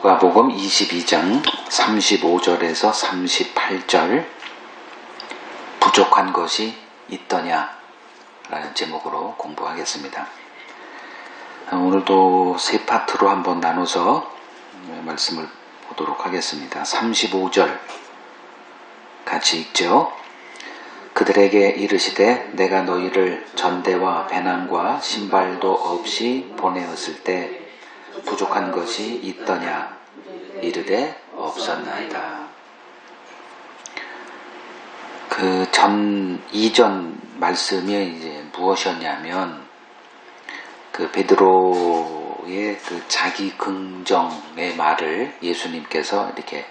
누가복음 22장 35절에서 38절 부족한 것이 있더냐 라는 제목으로 공부하겠습니다. 오늘도 세 파트로 한번 나눠서 말씀을 보도록 하겠습니다. 35절 같이 읽죠. 그들에게 이르시되 내가 너희를 전대와 배낭과 신발도 없이 보내었을 때 부족한 것이 있더냐 이르되 없었나이다. 이전 말씀이 이제 무엇이었냐면 베드로의 자기 긍정의 말을 예수님께서 이렇게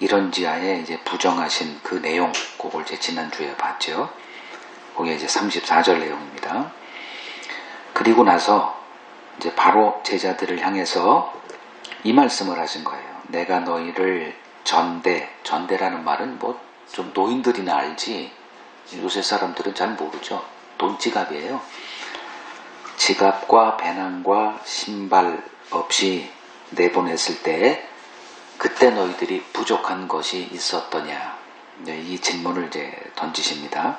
이런지하에 이제 부정하신 그 내용, 그걸 이제 지난주에 봤죠. 그게 이제 34절 내용입니다. 그리고 나서 이제 바로 제자들을 향해서 이 말씀을 하신 거예요. 내가 너희를 전대라는 말은 뭐 좀 노인들이나 알지 요새 사람들은 잘 모르죠. 돈지갑이에요. 지갑과 배낭과 신발 없이 내보냈을 때 그때 너희들이 부족한 것이 있었더냐. 이 질문을 이제 던지십니다.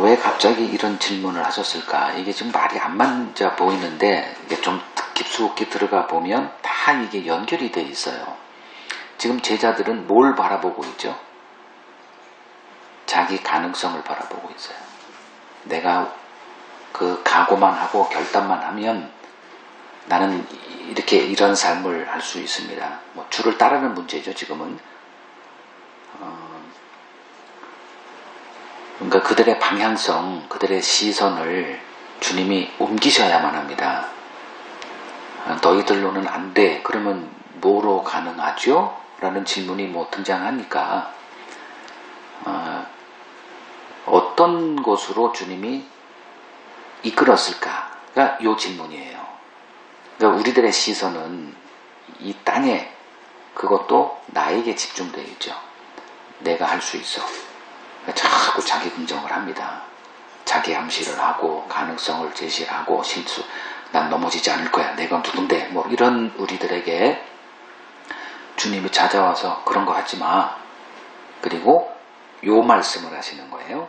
왜 갑자기 이런 질문을 하셨을까? 이게 지금 말이 안 맞아 보이는데 이게 좀 깊숙이 들어가 보면 다 이게 연결이 돼 있어요. 지금 제자들은 뭘 바라보고 있죠? 자기 가능성을 바라보고 있어요. 내가 각오만 하고 결단만 하면 나는 이런 삶을 할 수 있습니다. 뭐 주를 따르는 문제죠, 지금은. 그러니까 그들의 방향성, 그들의 시선을 주님이 옮기셔야만 합니다. 너희들로는 안 돼. 그러면 뭐로 가능하죠? 라는 질문이 등장하니까 어떤 것으로 주님이 이끌었을까가 이 질문이에요. 그러니까 우리들의 시선은 이 땅에 그것도 나에게 집중되어 있죠. 내가 할 수 있어. 자꾸 자기 긍정을 합니다. 자기 암시를 하고 가능성을 제시하고 실수, 난 넘어지지 않을 거야. 내가 누군데 뭐 이런 우리들에게 주님이 찾아와서 그런 거 하지 마. 그리고 요 말씀을 하시는 거예요.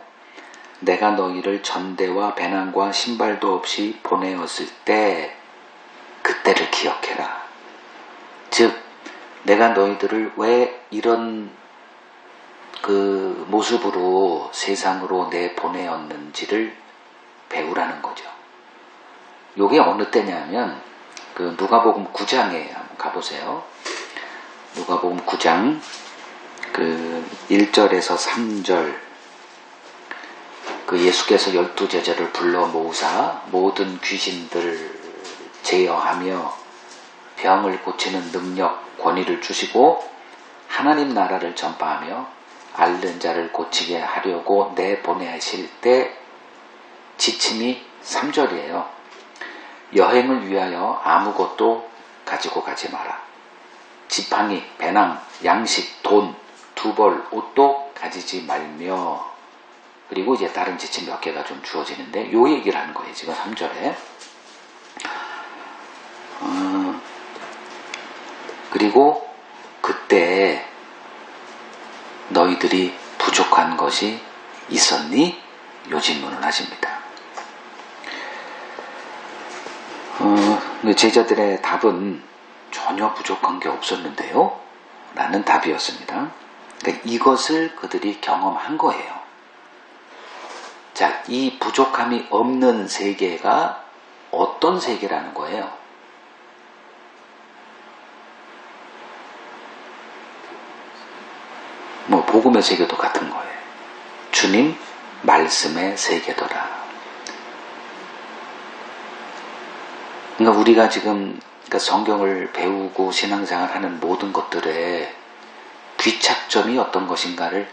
내가 너희를 전대와 배낭과 신발도 없이 보내었을 때 그때를 기억해라. 즉 내가 너희들을 왜 이런 모습으로 세상으로 내보내었는지를 배우라는 거죠. 요게 어느 때냐면 누가복음 9장에 한번 가보세요. 누가복음 9장 1절에서 3절 예수께서 12제자를 불러 모으사 모든 귀신들 제어하며 병을 고치는 능력 권위를 주시고 하나님 나라를 전파하며 앓는 자를 고치게 하려고 내보내실 때 지침이 3절이에요. 여행을 위하여 아무것도 가지고 가지 마라. 지팡이, 배낭, 양식, 돈, 두벌, 옷도 가지지 말며. 그리고 이제 다른 지침 몇 개가 좀 주어지는데 요 얘기를 하는 거예요. 지금 3절에. 그리고 그때 너희들이 부족한 것이 있었니? 요 질문을 하십니다. 제자들의 답은 전혀 부족한 게 없었는데요 라는 답이었습니다. 그러니까 이것을 그들이 경험한 거예요. 자, 이 부족함이 없는 세계가 어떤 세계라는 거예요? 복음의 세계도 같은 거예요. 주님 말씀의 세계더라. 그러니까 우리가 지금 성경을 배우고 신앙생활 하는 모든 것들의 귀착점이 어떤 것인가를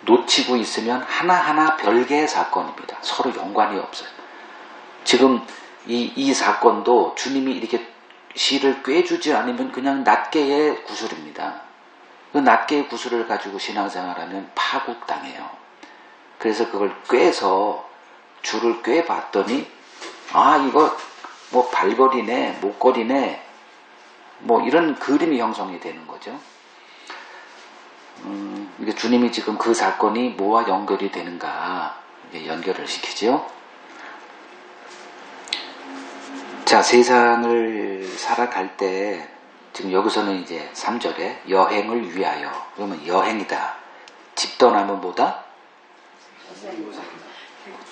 놓치고 있으면 하나하나 별개의 사건입니다. 서로 연관이 없어요. 지금 이 사건도 주님이 이렇게 실을 꿰주지 않으면 그냥 낱개의 구슬입니다. 그 낱개의 구슬을 가지고 신앙생활하면 파국당해요. 그래서 그걸 꿰서 줄을 꿰봤더니 이거 발걸이네, 목걸이네, 뭐 이런 그림이 형성이 되는 거죠. 이게 주님이 지금 그 사건이 뭐와 연결이 되는가 연결을 시키죠. 자, 세상을 살아갈 때 지금 여기서는 이제 3절에 여행을 위하여, 그러면 여행이다. 집 떠나면 뭐다?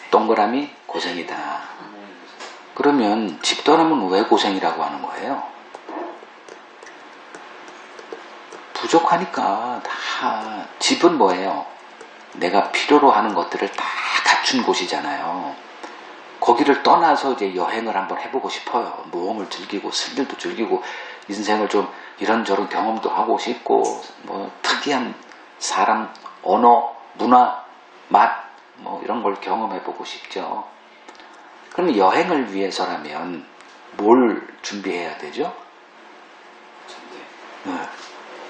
동그라미 고생이다. 그러면 집 떠나면 왜 고생이라고 하는 거예요? 부족하니까. 다 집은 뭐예요? 내가 필요로 하는 것들을 다 갖춘 곳이잖아요. 거기를 떠나서 이제 여행을 한번 해보고 싶어요. 모험을 즐기고 스릴도 즐기고 인생을 좀 이런저런 경험도 하고 싶고 뭐 특이한 사람, 언어, 문화, 맛 뭐 이런 걸 경험해보고 싶죠. 그럼 여행을 위해서라면 뭘 준비해야 되죠?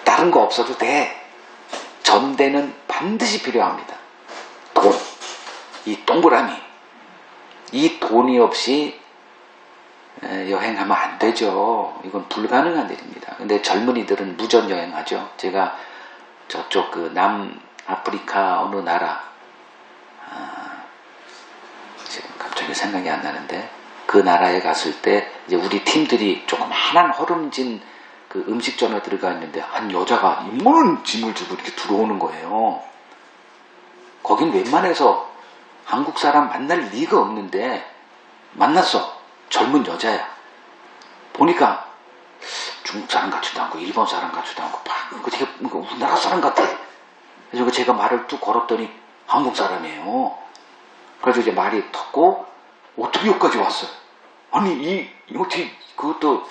다른 거 없어도 돼. 전대는 반드시 필요합니다. 돈, 이 동그라미, 이 돈이 없이 여행하면 안 되죠. 이건 불가능한 일입니다. 근데 젊은이들은 무전 여행하죠. 제가 저쪽 그 남아프리카 어느 나라, 지금 갑자기 생각이 안 나는데 그 나라에 갔을 때 이제 우리 팀들이 조그마한 허름진 그 음식점에 들어가 있는데 한 여자가 이만한 짐을 지고 이렇게 들어오는 거예요. 거긴 웬만해서 한국 사람 만날 리가 없는데 만났어. 젊은 여자야. 보니까 중국 사람 같지도 않고 일본 사람 같지도 않고 되게 우리나라 사람 같아. 그래서 제가 말을 뚝 걸었더니 한국 사람이에요. 그래서 이제 말이 텄고 어떻게 여기까지 왔어요? 아니 어떻게 그것도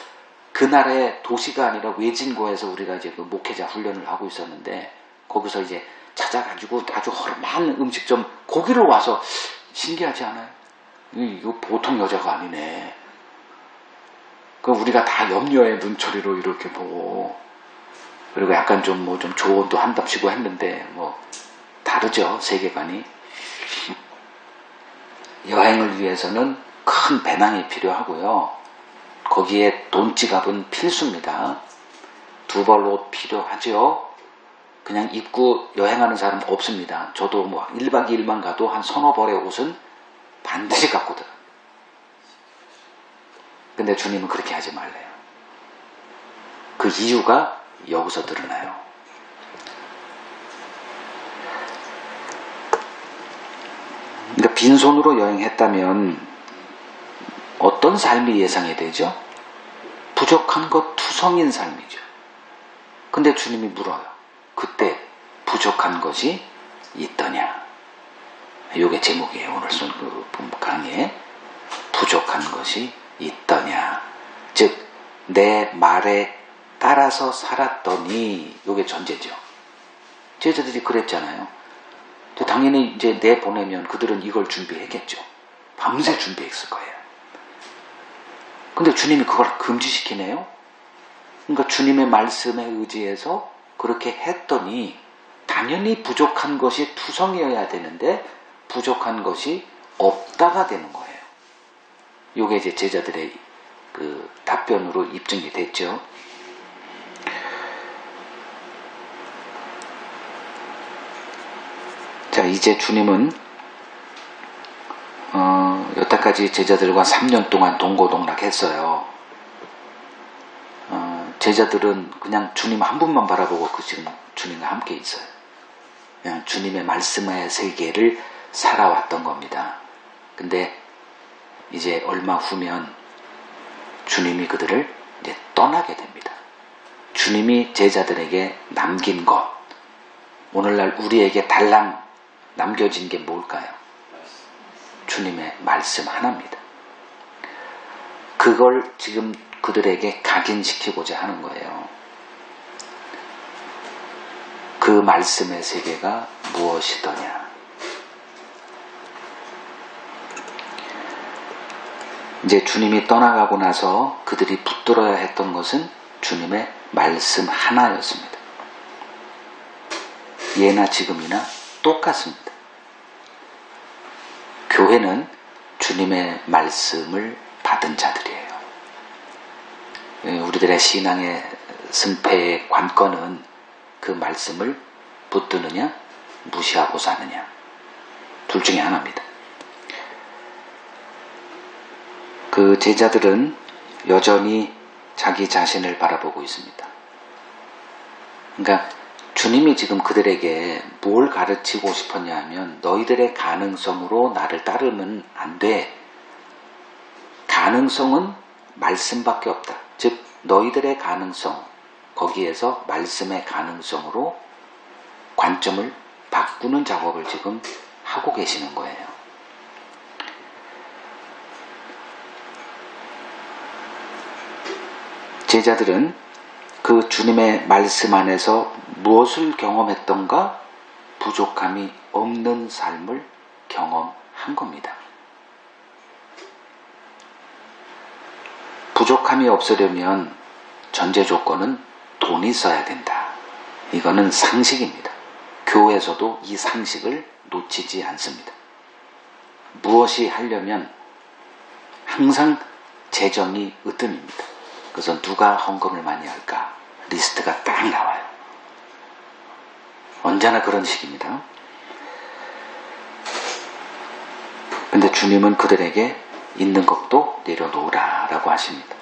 그 나라의 도시가 아니라 외진고에서 우리가 이제 그 목회자 훈련을 하고 있었는데 거기서 이제 찾아가지고 아주 허름한 음식점 거기를 와서 신기하지 않아요? 이거 보통 여자가 아니네. 그 우리가 다 염려의 눈초리로 이렇게 보고 그리고 약간 좀 뭐 좀 조언도 한답시고 했는데 뭐 다르죠 세계관이. 여행을 위해서는 큰 배낭이 필요하고요. 거기에 돈지갑은 필수입니다. 두벌 옷 필요하죠. 그냥 입고 여행하는 사람 없습니다. 저도 뭐 1박 2일만 가도 한 서너 벌의 옷은 반드시 갖고 들어요. 근데 주님은 그렇게 하지 말래요. 그 이유가 여기서 드러나요. 그러니까 빈손으로 여행했다면 어떤 삶이 예상이 되죠? 부족한 것 투성인 삶이죠. 근데 주님이 물어요. 그때 부족한 것이 있더냐? 이게 제목이에요. 오늘 강의에 부족한 것이 있더냐? 즉 내 말에 따라서 살았더니 이게 전제죠. 제자들이 그랬잖아요. 당연히 이제 내보내면 그들은 이걸 준비했겠죠. 밤새 준비했을 거예요. 근데 주님이 그걸 금지시키네요. 그러니까 주님의 말씀에 의지해서 그렇게 했더니 당연히 부족한 것이 투성이어야 되는데 부족한 것이 없다가 되는 거예요. 이게 이제 제자들의 그 답변으로 입증이 됐죠. 자, 이제 주님은 여태까지 제자들과 3년 동안 동고동락했어요. 제자들은 그냥 주님 한 분만 바라보고 지금 주님과 함께 있어요. 그냥 주님의 말씀의 세계를 살아왔던 겁니다. 근데 이제 얼마 후면 주님이 그들을 이제 떠나게 됩니다. 주님이 제자들에게 남긴 것, 오늘날 우리에게 달랑 남겨진 게 뭘까요? 주님의 말씀 하나입니다. 그걸 지금 그들에게 각인시키고자 하는 거예요. 그 말씀의 세계가 무엇이더냐? 이제 주님이 떠나가고 나서 그들이 붙들어야 했던 것은 주님의 말씀 하나였습니다. 예나 지금이나 똑같습니다. 교회는 주님의 말씀을 받은 자들이에요. 우리들의 신앙의 승패의 관건은 그 말씀을 붙드느냐 무시하고 사느냐, 둘 중에 하나입니다. 그 제자들은 여전히 자기 자신을 바라보고 있습니다. 그러니까 주님이 지금 그들에게 뭘 가르치고 싶었냐 하면, 너희들의 가능성으로 나를 따르면 안 돼. 가능성은 말씀밖에 없다. 즉 너희들의 가능성, 거기에서 말씀의 가능성으로 관점을 바꾸는 작업을 지금 하고 계시는 거예요. 제자들은 그 주님의 말씀 안에서 무엇을 경험했던가? 부족함이 없는 삶을 경험한 겁니다. 부족함이 없으려면 전제 조건은 돈이 있어야 된다. 이거는 상식입니다. 교회에서도 이 상식을 놓치지 않습니다. 무엇이 하려면 항상 재정이 으뜸입니다. 그래서 누가 헌금을 많이 할까? 리스트가 딱 나와요. 언제나 그런 식입니다. 근데 주님은 그들에게 있는 것도 내려놓으라 라고 하십니다.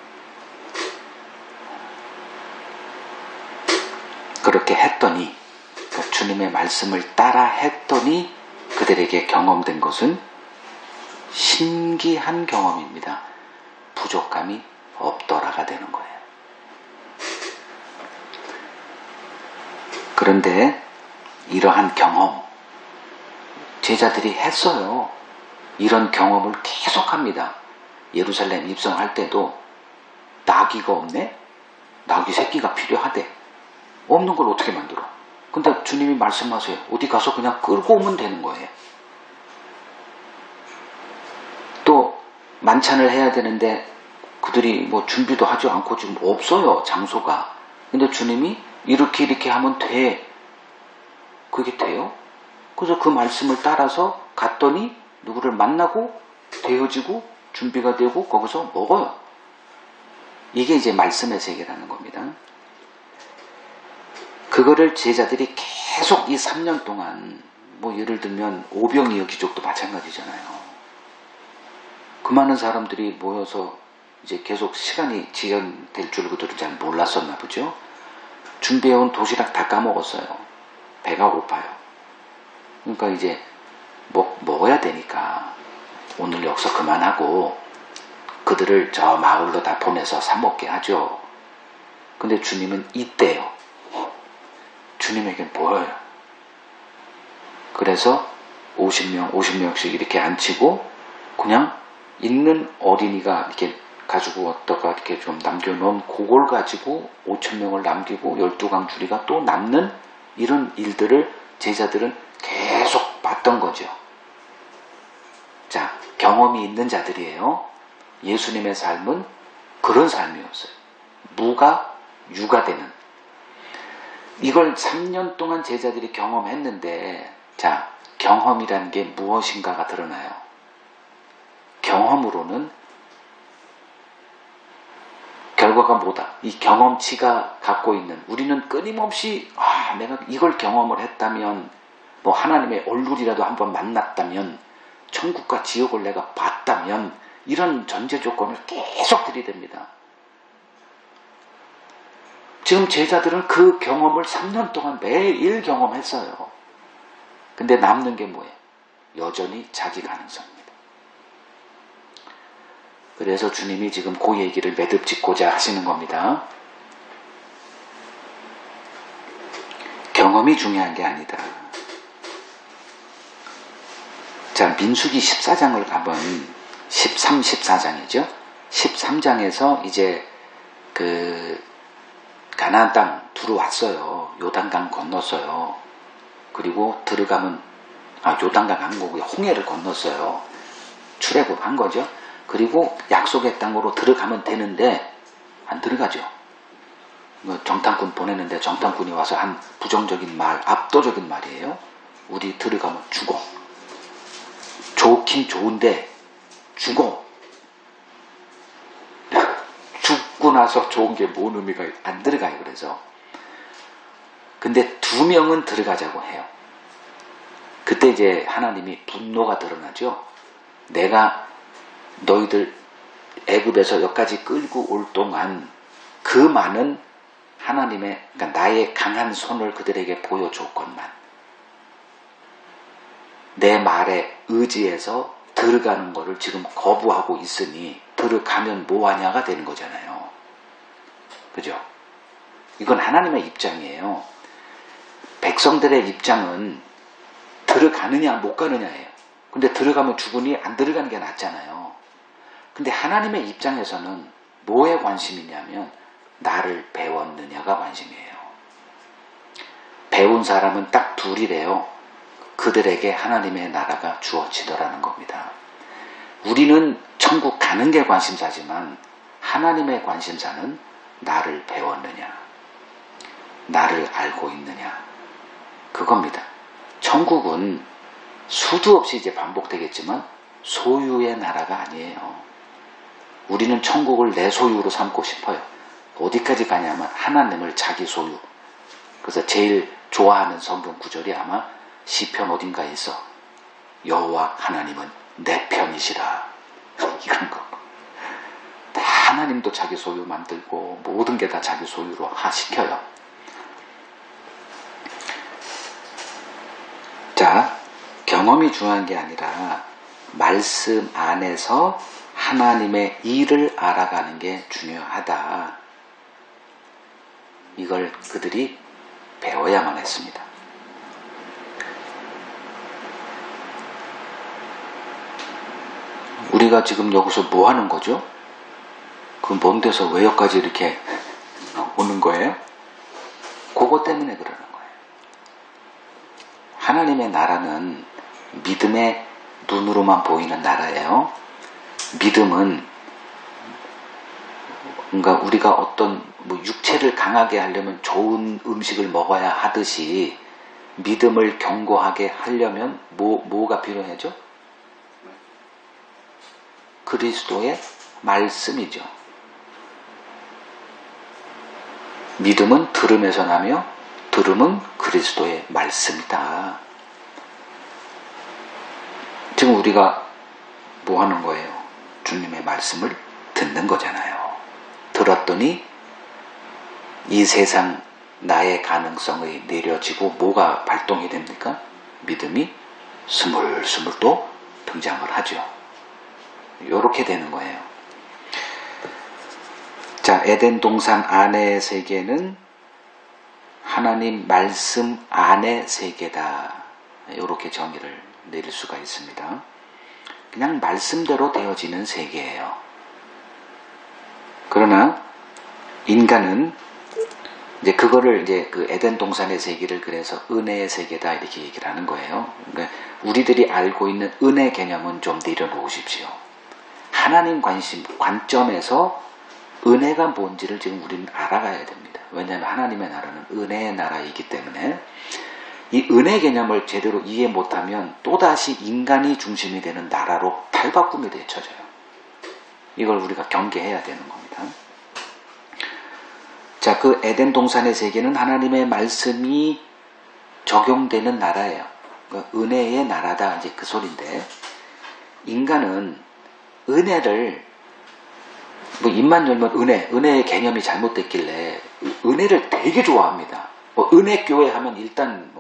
그렇게 했더니, 주님의 말씀을 따라 했더니 그들에게 경험된 것은 신기한 경험입니다. 부족함이 없더라가 되는 거예요. 그런데 이러한 경험, 제자들이 했어요. 이런 경험을 계속합니다. 예루살렘 입성할 때도 나귀가 없네? 나귀 새끼가 필요하대. 없는 걸 어떻게 만들어? 근데 주님이 말씀하세요. 어디 가서 그냥 끌고 오면 되는 거예요. 또 만찬을 해야 되는데 그들이 뭐 준비도 하지 않고 지금 없어요. 장소가. 근데 주님이 이렇게 하면 돼. 그게 돼요? 그래서 그 말씀을 따라서 갔더니 누구를 만나고 되어지고 준비가 되고 거기서 먹어요. 이게 이제 말씀의 세계라는 겁니다. 그거를 제자들이 계속 이 3년 동안, 뭐 예를 들면 오병이어 기적도 마찬가지잖아요. 그 많은 사람들이 모여서 이제 계속 시간이 지연될 줄 그들은 잘 몰랐었나 보죠. 준비해온 도시락 다 까먹었어요. 배가 고파요. 그러니까 이제 먹어야 되니까 오늘 여기서 그만하고 그들을 저 마을로 다 보내서 사 먹게 하죠. 근데 주님은 이때요. 주님에겐 보여요. 그래서 50명씩 이렇게 앉히고 그냥 있는 어린이가 이렇게 가지고 왔다가 이렇게 좀 남겨놓은 그걸 가지고 5,000명을 남기고 12강 줄이가 또 남는 이런 일들을 제자들은 계속 봤던 거죠. 자, 경험이 있는 자들이에요. 예수님의 삶은 그런 삶이었어요. 무가 유가 되는. 이걸 3년 동안 제자들이 경험했는데, 자, 경험이라는 게 무엇인가가 드러나요. 경험으로는 결과가 뭐다? 이 경험치가 갖고 있는, 우리는 끊임없이 내가 이걸 경험을 했다면, 뭐 하나님의 얼굴이라도 한번 만났다면, 천국과 지옥을 내가 봤다면, 이런 전제 조건을 계속 들이댑니다. 지금 제자들은 그 경험을 3년 동안 매일 경험했어요. 근데 남는 게 뭐예요? 여전히 자기 가능성입니다. 그래서 주님이 지금 그 얘기를 매듭 짓고자 하시는 겁니다. 경험이 중요한 게 아니다. 자, 민수기 14장을 가면 13, 14장이죠. 13장에서 이제 그 가나안 땅 들어왔어요. 요단강 건넜어요. 그리고 들어가면 요단강 한 거고요. 홍해를 건넜어요. 출애굽한 거죠. 그리고 약속의 땅으로 들어가면 되는데 안 들어가죠. 정탐꾼 보내는데 정탐꾼이 와서 한 부정적인 말, 압도적인 말이에요. 우리 들어가면 죽어. 좋긴 좋은데 죽어. 죽고 나서 좋은 게 뭔 의미가 안 들어가요. 그래서 근데 2명은 들어가자고 해요. 그때 이제 하나님이 분노가 드러나죠. 내가 너희들 애굽에서 여기까지 끌고 올 동안 그 많은 하나님의, 그러니까 나의 강한 손을 그들에게 보여줬건만 내 말에 의지해서 들어가는 거를 지금 거부하고 있으니 들어가면 뭐하냐가 되는 거잖아요. 그죠? 이건 하나님의 입장이에요. 백성들의 입장은 들어가느냐 못 가느냐예요. 근데 들어가면 죽으니 안 들어가는 게 낫잖아요. 근데 하나님의 입장에서는 뭐에 관심이냐면 나를 배웠느냐가 관심이에요. 배운 사람은 딱 둘이래요. 그들에게 하나님의 나라가 주어지더라는 겁니다. 우리는 천국 가는 게 관심사지만 하나님의 관심사는 나를 배웠느냐, 나를 알고 있느냐, 그겁니다. 천국은 수도 없이 이제 반복되겠지만 소유의 나라가 아니에요. 우리는 천국을 내 소유로 삼고 싶어요. 어디까지 가냐면 하나님을 자기 소유. 그래서 제일 좋아하는 성경 구절이 아마 시편 어딘가에 있어. 여호와 하나님은 내 편이시라. 이런 거. 다 하나님도 자기 소유 만들고 모든 게 다 자기 소유로 시켜요. 자, 경험이 중요한 게 아니라 말씀 안에서 하나님의 일을 알아가는 게 중요하다. 이걸 그들이 배워야만 했습니다. 우리가 지금 여기서 뭐 하는 거죠? 그 먼 데서 왜 여기까지 이렇게 오는 거예요? 그거 때문에 그러는 거예요. 하나님의 나라는 믿음의 눈으로만 보이는 나라예요. 믿음은 그러니까 우리가 어떤 육체를 강하게 하려면 좋은 음식을 먹어야 하듯이 믿음을 견고하게 하려면 뭐가 필요하죠? 그리스도의 말씀이죠. 믿음은 들음에서 나며 들음은 그리스도의 말씀이다. 지금 우리가 뭐 하는 거예요? 주님의 말씀을 듣는 거잖아요. 들었더니 이 세상 나의 가능성이 내려지고 뭐가 발동이 됩니까? 믿음이 스물스물 또 등장을 하죠. 이렇게 되는 거예요. 자, 에덴 동산 안의 세계는 하나님 말씀 안의 세계다. 이렇게 정의를 내릴 수가 있습니다. 그냥 말씀대로 되어지는 세계예요. 그러나 인간은 이제 그거를 이제 그 에덴 동산의 세계를 그래서 은혜의 세계다 이렇게 얘기를 하는 거예요. 그러니까 우리들이 알고 있는 은혜 개념은 좀 내려놓으십시오. 하나님 관점에서 은혜가 뭔지를 지금 우리는 알아가야 됩니다. 왜냐하면 하나님의 나라는 은혜의 나라이기 때문에 이 은혜 개념을 제대로 이해 못하면 또다시 인간이 중심이 되는 나라로 탈바꿈이 되쳐져요. 이걸 우리가 경계해야 되는 겁니다. 자, 그 에덴 동산의 세계는 하나님의 말씀이 적용되는 나라예요. 그러니까 은혜의 나라다 이제 그 소리인데 인간은 은혜를 입만 열면 은혜의 개념이 잘못됐길래 은혜를 되게 좋아합니다. 은혜 교회 하면 일단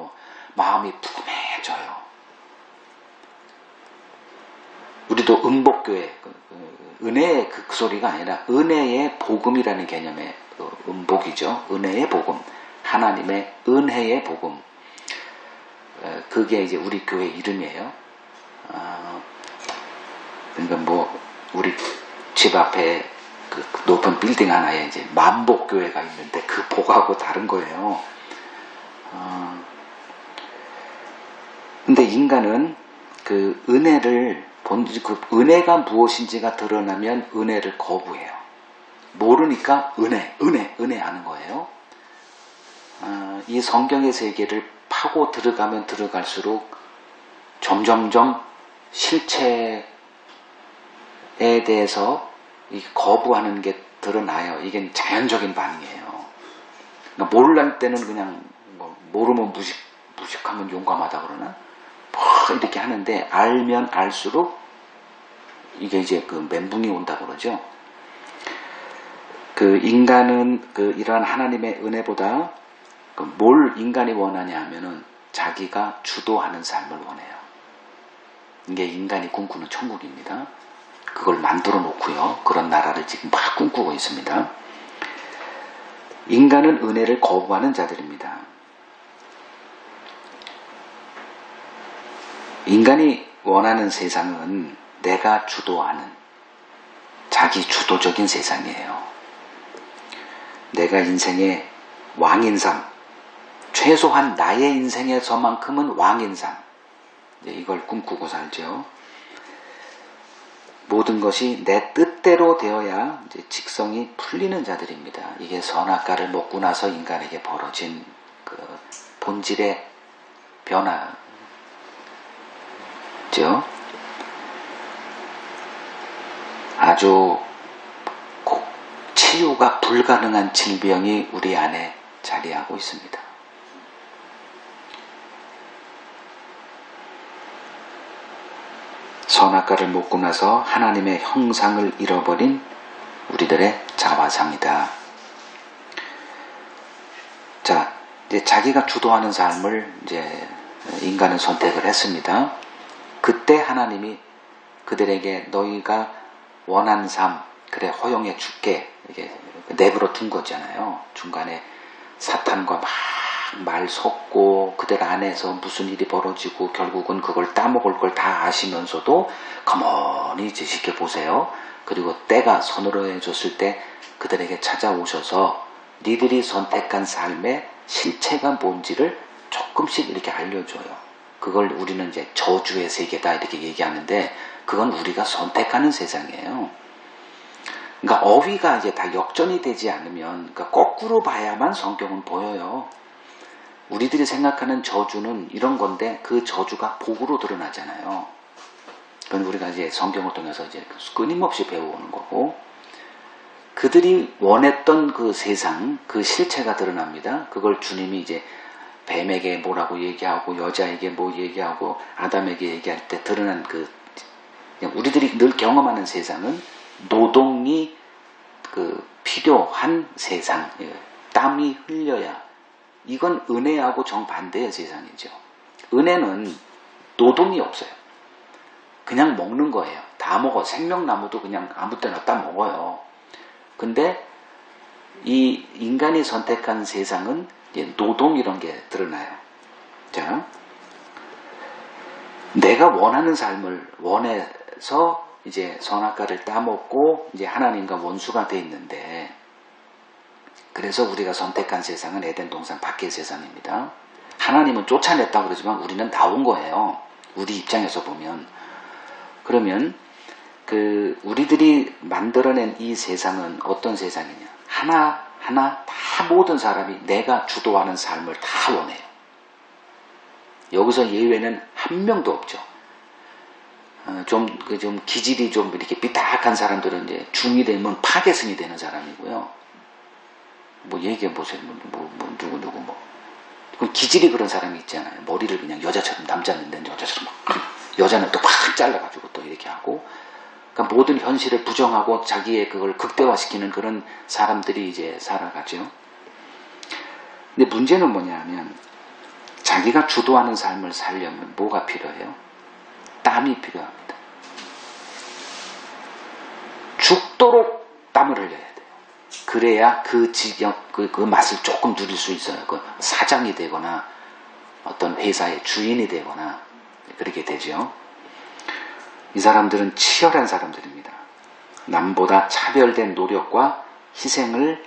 마음이 푸근해져요. 우리도 음복교회, 은혜의 그 소리가 아니라 은혜의 복음이라는 개념의 음복이죠. 은혜의 복음, 하나님의 은혜의 복음. 그게 이제 우리 교회 이름이에요. 그러니까 우리 집 앞에 그 높은 빌딩 하나에 이제 만복교회가 있는데 그 복하고 다른 거예요. 근데 인간은 그 은혜를 그 은혜가 무엇인지가 드러나면 은혜를 거부해요. 모르니까 은혜 하는 거예요. 이 성경의 세계를 파고 들어가면 들어갈수록 점점점 실체에 대해서 이 거부하는 게 드러나요. 이게 자연적인 반응이에요. 그러니까 모를 때는 그냥 뭐 모르면 무식하면 용감하다 그러나 뭐 이렇게 하는데 알면 알수록 이게 이제 그 멘붕이 온다 그러죠. 그 인간은 그 이러한 하나님의 은혜보다 뭘 인간이 원하냐 하면은 자기가 주도하는 삶을 원해요. 이게 인간이 꿈꾸는 천국입니다. 그걸 만들어 놓고요. 그런 나라를 지금 막 꿈꾸고 있습니다. 인간은 은혜를 거부하는 자들입니다. 인간이 원하는 세상은 내가 주도하는 자기 주도적인 세상이에요. 내가 인생의 왕인 삶, 최소한 나의 인생에서만큼은 왕인 삶, 이걸 꿈꾸고 살죠. 모든 것이 내 뜻대로 되어야 이제 직성이 풀리는 자들입니다. 이게 선악과를 먹고 나서 인간에게 벌어진 그 본질의 변화죠. 아주 치유가 불가능한 질병이 우리 안에 자리하고 있습니다. 선악과를 먹고 나서 하나님의 형상을 잃어버린 우리들의 자화상이다. 자, 이제 자기가 주도하는 삶을 이제 인간은 선택을 했습니다. 그때 하나님이 그들에게 너희가 원하는 삶, 그래 허용해 줄게 이렇게 내버려 둔 거잖아요. 중간에 사탄과 막 말 섞고 그들 안에서 무슨 일이 벌어지고 결국은 그걸 따먹을 걸 다 아시면서도 가만히 이제 지켜보세요. 그리고 때가 서늘해졌을 때 그들에게 찾아오셔서 니들이 선택한 삶의 실체가 뭔지를 조금씩 이렇게 알려줘요. 그걸 우리는 이제 저주의 세계다 이렇게 얘기하는데 그건 우리가 선택하는 세상이에요. 그러니까 어휘가 이제 다 역전이 되지 않으면 그러니까 거꾸로 봐야만 성경은 보여요. 우리들이 생각하는 저주는 이런 건데 그 저주가 복으로 드러나잖아요. 그건 우리가 이제 성경을 통해서 이제 끊임없이 배워오는 거고 그들이 원했던 그 세상, 그 실체가 드러납니다. 그걸 주님이 이제 뱀에게 뭐라고 얘기하고 여자에게 뭐 얘기하고 아담에게 얘기할 때 드러난 그 우리들이 늘 경험하는 세상은 노동이 그 필요한 세상, 땀이 흘려야 이건 은혜하고 정반대의 세상이죠. 은혜는 노동이 없어요. 그냥 먹는 거예요. 다 먹어. 생명나무도 그냥 아무 때나 다 먹어요. 근데 이 인간이 선택한 세상은 노동 이런 게 드러나요. 자, 내가 원하는 삶을 원해서 이제 선악과를 따먹고 이제 하나님과 원수가 돼 있는데 그래서 우리가 선택한 세상은 에덴 동산 밖의 세상입니다. 하나님은 쫓아냈다고 그러지만 우리는 나온 거예요. 우리 입장에서 보면. 그러면 그 우리들이 만들어낸 이 세상은 어떤 세상이냐. 하나하나 다 모든 사람이 내가 주도하는 삶을 다 원해요. 여기서 예외는 한 명도 없죠. 좀 기질이 좀 이렇게 삐딱한 사람들은 이제 중이 되면 파괴성이 되는 사람이고요. 뭐 얘기해보세요. 누구 그 기질이 그런 사람이 있잖아요. 머리를 그냥 여자처럼 남자는 여자처럼 막 여자는 또 팍 잘라가지고 또 이렇게 하고 그러니까 모든 현실을 부정하고 자기의 그걸 극대화시키는 그런 사람들이 이제 살아가죠. 근데 문제는 뭐냐면 자기가 주도하는 삶을 살려면 뭐가 필요해요? 땀이 필요합니다. 죽도록 땀을 흘려야 돼요. 그래야 그 맛을 조금 누릴 수 있어요. 그 사장이 되거나 어떤 회사의 주인이 되거나 그렇게 되죠. 이 사람들은 치열한 사람들입니다. 남보다 차별된 노력과 희생을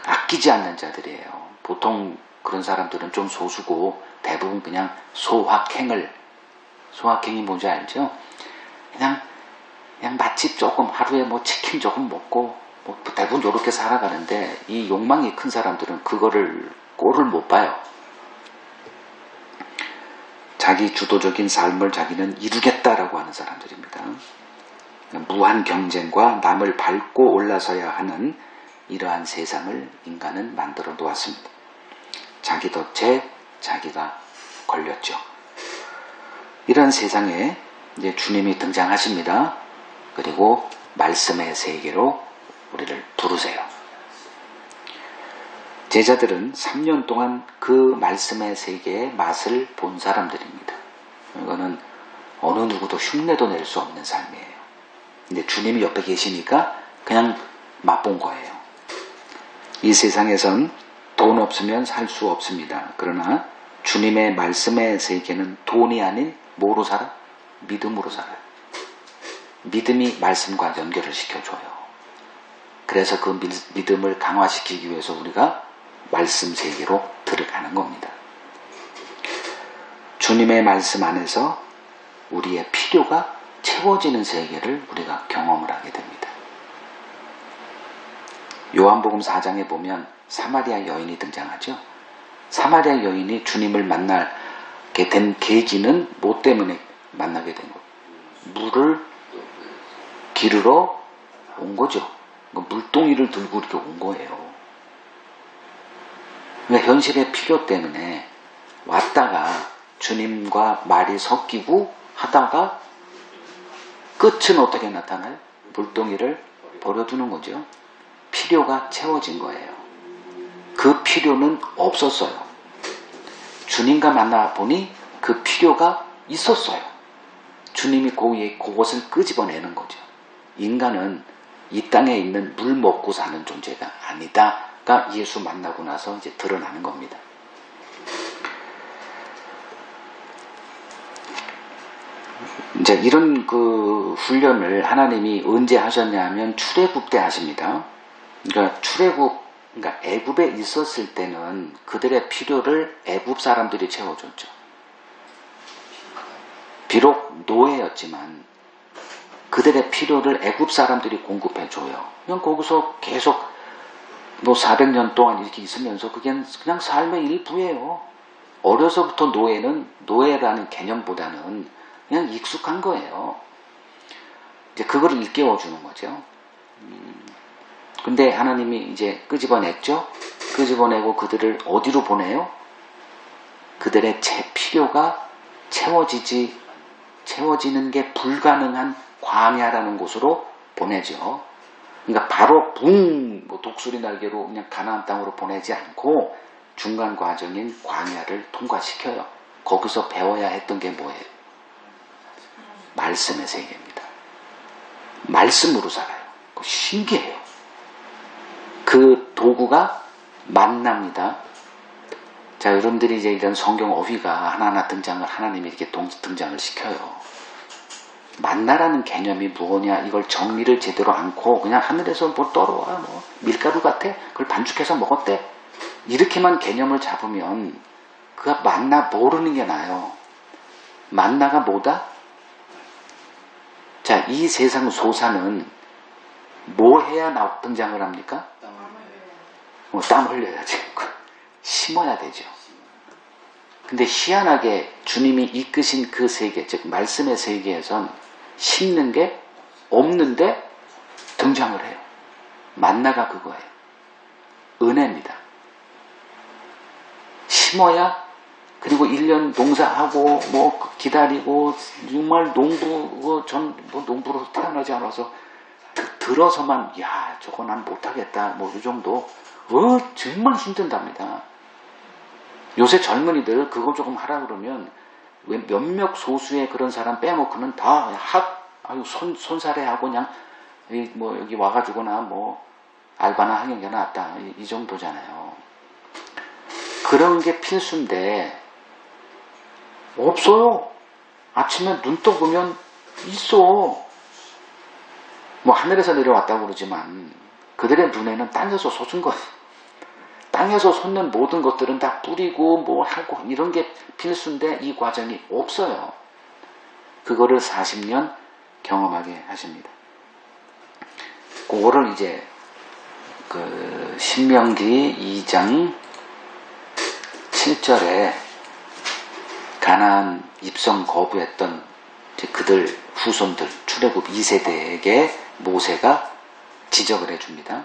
아끼지 않는 자들이에요. 보통 그런 사람들은 좀 소수고 대부분 그냥 소확행이 뭔지 알죠? 그냥 맛집 조금 하루에 뭐 치킨 조금 먹고 뭐 대부분 이렇게 살아가는데 이 욕망이 큰 사람들은 그거를 꼴을 못 봐요. 자기 주도적인 삶을 자기는 이루겠다라고 하는 사람들입니다. 무한 경쟁과 남을 밟고 올라서야 하는 이러한 세상을 인간은 만들어 놓았습니다. 자기 덫에 자기가 걸렸죠. 이런 세상에 이제 주님이 등장하십니다. 그리고 말씀의 세계로 우리를 부르세요. 제자들은 3년 동안 그 말씀의 세계의 맛을 본 사람들입니다. 이거는 어느 누구도 흉내도 낼 수 없는 삶이에요. 근데 주님이 옆에 계시니까 그냥 맛본 거예요. 이 세상에선 돈 없으면 살 수 없습니다. 그러나 주님의 말씀의 세계는 돈이 아닌 뭐로 살아? 믿음으로 살아요. 믿음이 말씀과 연결을 시켜줘요. 그래서 그 믿음을 강화시키기 위해서 우리가 말씀 세계로 들어가는 겁니다. 주님의 말씀 안에서 우리의 필요가 채워지는 세계를 우리가 경험을 하게 됩니다. 요한복음 4장에 보면 사마리아 여인이 등장하죠. 사마리아 여인이 주님을 만나게 된 계기는 뭐 때문에 만나게 된 거예요? 물을 기르러 온 거죠. 물동이를 들고 이렇게 온 거예요. 그러니까 현실의 필요 때문에 왔다가 주님과 말이 섞이고 하다가 끝은 어떻게 나타나요? 물동이를 버려두는 거죠. 필요가 채워진 거예요. 그 필요는 없었어요. 주님과 만나보니 그 필요가 있었어요. 주님이 그것을 끄집어내는 거죠. 인간은 이 땅에 있는 물 먹고 사는 존재가 아니다가 예수 만나고 나서 이제 드러나는 겁니다. 이제 이런 그 훈련을 하나님이 언제 하셨냐 하면 출애굽 때 하십니다. 그러니까 그러니까 애굽에 있었을 때는 그들의 필요를 애굽 사람들이 채워줬죠. 비록 노예였지만 그들의 필요를 애굽 사람들이 공급해줘요. 그냥 거기서 계속 400년 동안 이렇게 있으면서 그게 그냥 삶의 일부예요. 어려서부터 노예라는 개념보다는 그냥 익숙한 거예요. 이제 그거를 일깨워주는 거죠. 근데 하나님이 이제 끄집어냈죠. 끄집어내고 그들을 어디로 보내요? 그들의 필요가 채워지는 게 불가능한 광야라는 곳으로 보내죠. 그러니까 바로 독수리 날개로 그냥 가나안 땅으로 보내지 않고 중간 과정인 광야를 통과시켜요. 거기서 배워야 했던 게 뭐예요? 말씀의 세계입니다. 말씀으로 살아요. 신기해요. 그 도구가 만납니다. 자, 여러분들이 이제 이런 성경 어휘가 하나하나 하나님이 이렇게 등장을 시켜요. 만나라는 개념이 뭐냐, 이걸 정리를 제대로 않고 그냥 하늘에서 뭐 떨어와, 밀가루 같아? 그걸 반죽해서 먹었대? 이렇게만 개념을 잡으면 그가 만나 모르는 게 나아요. 만나가 뭐다? 자, 이 세상 소사는 뭐 해야 등장을 합니까? 땀 흘려야지. 심어야 되죠. 근데 희한하게 주님이 이끄신 그 세계, 즉 말씀의 세계에선 심는 게 없는데 등장을 해요. 만나가 그거예요. 은혜입니다. 심어야, 그리고 1년 농사하고 기다리고 정말 농부로 태어나지 않아서 들어서만 저거 난 못하겠다 이 정도 정말 힘든답니다. 요새 젊은이들 그거 조금 하라 그러면 몇몇 소수의 그런 사람 빼놓고는 다 손사래하고 그냥 여기 와가지고나 알바나 하는 게 낫다 이 정도잖아요. 그런 게 필수인데 없어요. 아침에 눈 떠보면 있어. 하늘에서 내려왔다고 그러지만 그들의 눈에는 땅에서 솟은 거예요. 땅에서 솟는 모든 것들은 다 뿌리고 하고 이런 게 필수인데 이 과정이 없어요. 그거를 40년 경험하게 하십니다. 그거를 이제 신명기 2장 7절에 가나안 입성 거부했던 그들 후손들 출애굽 2세대에게 모세가 지적을 해줍니다.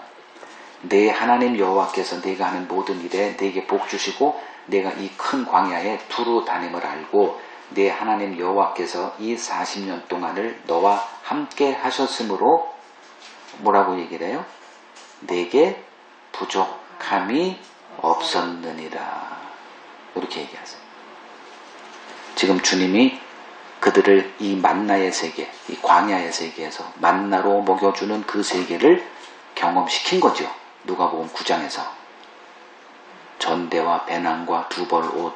내 하나님 여호와께서 내가 하는 모든 일에 내게 복 주시고 내가 이 큰 광야에 두루 다님을 알고 내 하나님 여호와께서 이 40년 동안을 너와 함께 하셨으므로 뭐라고 얘기를 해요? 내게 부족함이 없었느니라. 이렇게 얘기하세요. 지금 주님이 그들을 이 만나의 세계, 이 광야의 세계에서 만나로 먹여주는 그 세계를 경험시킨 거죠. 누가복음 9장에서 전대와 배낭과 두 벌 옷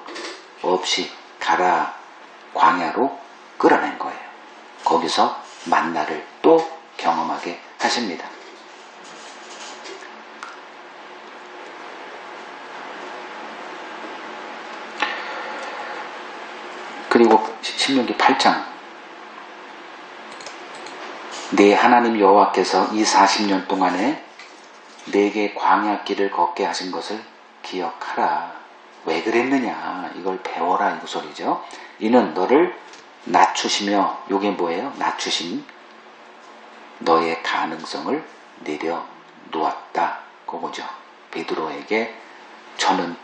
없이 가라 광야로 끌어낸 거예요. 거기서 만나를 또 경험하게 하십니다. 그리고 신명기 8장 내 하나님 여호와께서 이 40년 동안에 내게 광야길을 걷게 하신 것을 기억하라. 왜 그랬느냐? 이걸 배워라 이 소리죠. 이는 너를 낮추시며, 요게 뭐예요? 낮추심, 너의 가능성을 내려놓았다 그거죠. 베드로에게 저는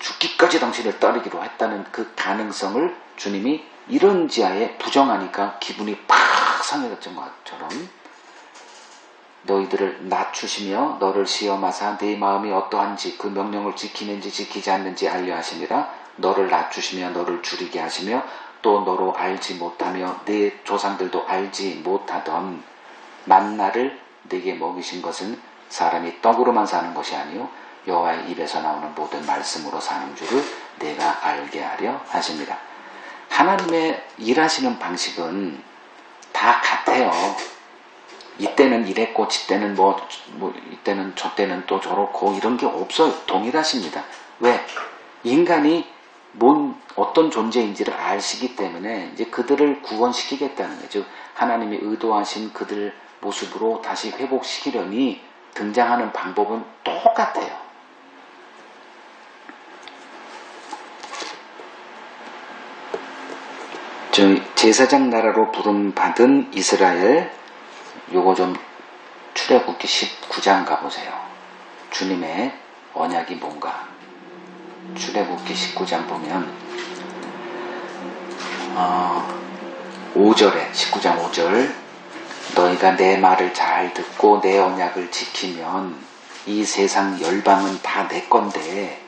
죽기까지 당신을 따르기로 했다는 그 가능성을 주님이 이런 지하에 부정하니까 기분이 팍 상해졌던 것처럼 너희들을 낮추시며 너를 시험하사 네 마음이 어떠한지 그 명령을 지키는지 지키지 않는지 알려 하시니라. 너를 낮추시며 너를 줄이게 하시며 또 너로 알지 못하며 네 조상들도 알지 못하던 만나를 네게 먹이신 것은 사람이 떡으로만 사는 것이 아니요 여호와의 입에서 나오는 모든 말씀으로 사는 줄을 내가 알게 하려 하십니다. 하나님의 일하시는 방식은 다 같아요. 이때는 이랬고 이때는 이때는 저때는 또 저렇고 이런 게 없어요. 동일하십니다. 왜? 인간이 어떤 존재인지를 아시기 때문에 이제 그들을 구원시키겠다는 거예요. 즉 하나님이 의도하신 그들 모습으로 다시 회복시키려니 등장하는 방법은 똑같아요. 제사장 나라로 부름받은 이스라엘, 요거 좀 출애굽기 19장 가보세요. 주님의 언약이 뭔가. 출애굽기 19장 보면 5절에 19장 5절 너희가 내 말을 잘 듣고 내 언약을 지키면 이 세상 열방은 다 내 건데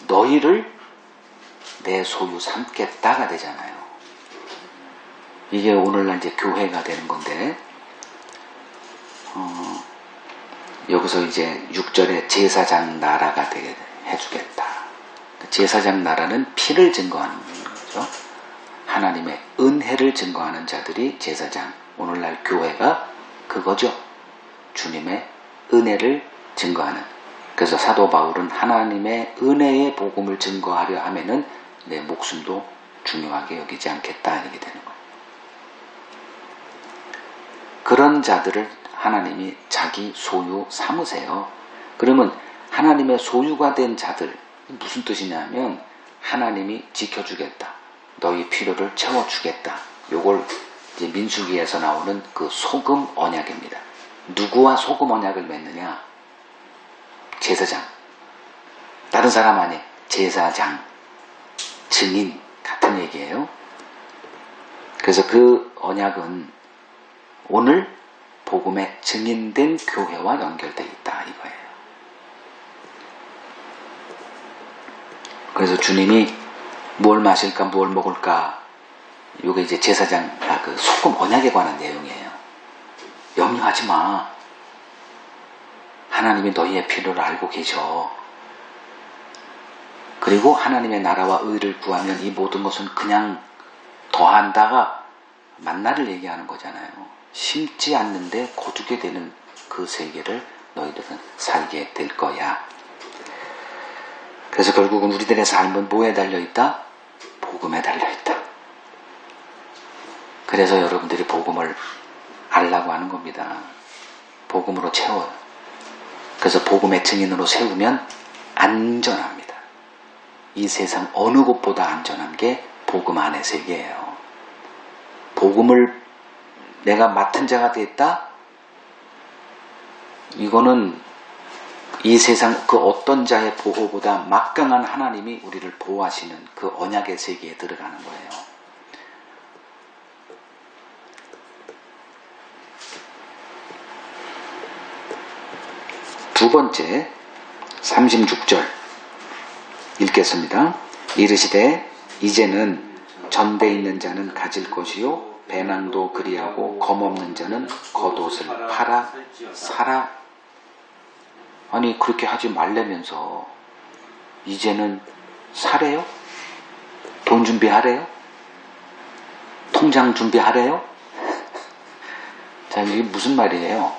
너희를 내 소유 삼겠다가 되잖아요. 이게 오늘날 이제 교회가 되는 건데 여기서 이제 6절에 제사장 나라가 되게 해주겠다. 제사장 나라는 피를 증거하는 거죠. 하나님의 은혜를 증거하는 자들이 제사장. 오늘날 교회가 그거죠. 주님의 은혜를 증거하는. 그래서 사도 바울은 하나님의 은혜의 복음을 증거하려 하면은 내 목숨도 중요하게 여기지 않겠다 이렇게 되는 거예요. 그런 자들을 하나님이 자기 소유 삼으세요. 그러면 하나님의 소유가 된 자들 무슨 뜻이냐면 하나님이 지켜주겠다. 너희 필요를 채워주겠다. 요걸 이제 민수기에서 나오는 그 소금 언약입니다. 누구와 소금 언약을 맺느냐? 제사장. 다른 사람 아니에요. 제사장. 증인 같은 얘기예요. 그래서 그 언약은 오늘 복음에 증인된 교회와 연결되어 있다 이거예요. 그래서 주님이 뭘 마실까 뭘 먹을까 이게 이제 제사장 그 소금 언약에 관한 내용이에요. 염려하지 마. 하나님이 너희의 필요를 알고 계셔. 그리고 하나님의 나라와 의를 구하면 이 모든 것은 그냥 더한다가 만나를 얘기하는 거잖아요. 심지 않는데 거두게 되는 그 세계를 너희들은 살게 될 거야. 그래서 결국은 우리들의 삶은 뭐에 달려있다? 복음에 달려있다. 그래서 여러분들이 복음을 알라고 하는 겁니다. 복음으로 채워요. 그래서 복음의 증인으로 세우면 안전합니다. 이 세상 어느 곳보다 안전한 게 복음 안의 세계예요. 복음을 내가 맡은 자가 됐다? 이거는 이 세상 그 어떤 자의 보호보다 막강한 하나님이 우리를 보호하시는 그 언약의 세계에 들어가는 거예요. 두 번째 36절 읽겠습니다. 이르시되 이제는 전대 있는 자는 가질 것이요 배낭도 그리하고 검없는 자는 겉옷을 팔아 사라. 아니 그렇게 하지 말라면서 이제는 사래요? 돈 준비하래요? 통장 준비하래요? 자, 이게 무슨 말이에요?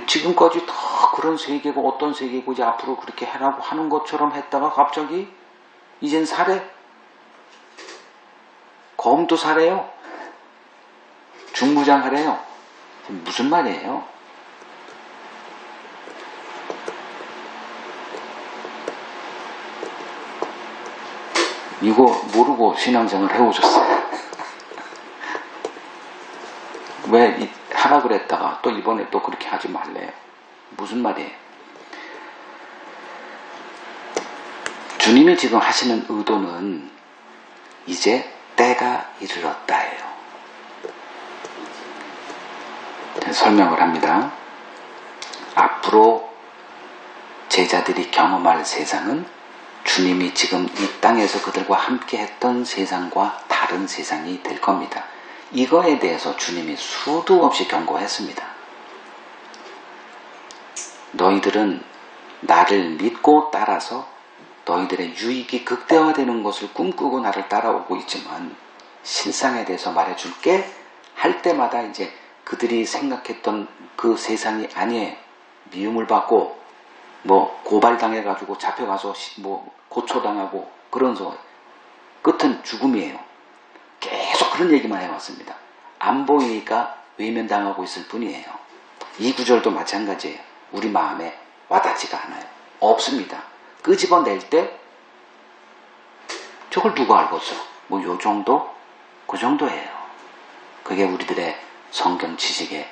지금까지 다 그런 세계고 어떤 세계고 이제 앞으로 그렇게 해라고 하는 것처럼 했다가 갑자기 이젠 사래? 검도 사래요? 중무장 하래요? 무슨 말이에요? 이거 모르고 신앙생활 해오셨어요. 왜 하라 그랬다가 또 이번에 또 그렇게 하지 말래요? 무슨 말이에요? 주님이 지금 하시는 의도는 이제 때가 이르렀다예요. 설명을 합니다. 앞으로 제자들이 경험할 세상은 주님이 지금 이 땅에서 그들과 함께 했던 세상과 다른 세상이 될 겁니다. 이거에 대해서 주님이 수도 없이 경고했습니다. 너희들은 나를 믿고 따라서 너희들의 유익이 극대화되는 것을 꿈꾸고 나를 따라오고 있지만 실상에 대해서 말해줄게 할 때마다 이제 그들이 생각했던 그 세상이 아니에요. 미움을 받고 뭐 고발당해가지고 잡혀가서 뭐 고초당하고 그러면서 끝은 죽음이에요. 계속 그런 얘기만 해왔습니다. 안 보이니까 외면당하고 있을 뿐이에요. 이 구절도 마찬가지예요. 우리 마음에 와닿지가 않아요. 없습니다. 끄집어낼 때 저걸 누가 알겠어? 뭐 요 정도? 그 정도예요. 그게 우리들의 성경 지식의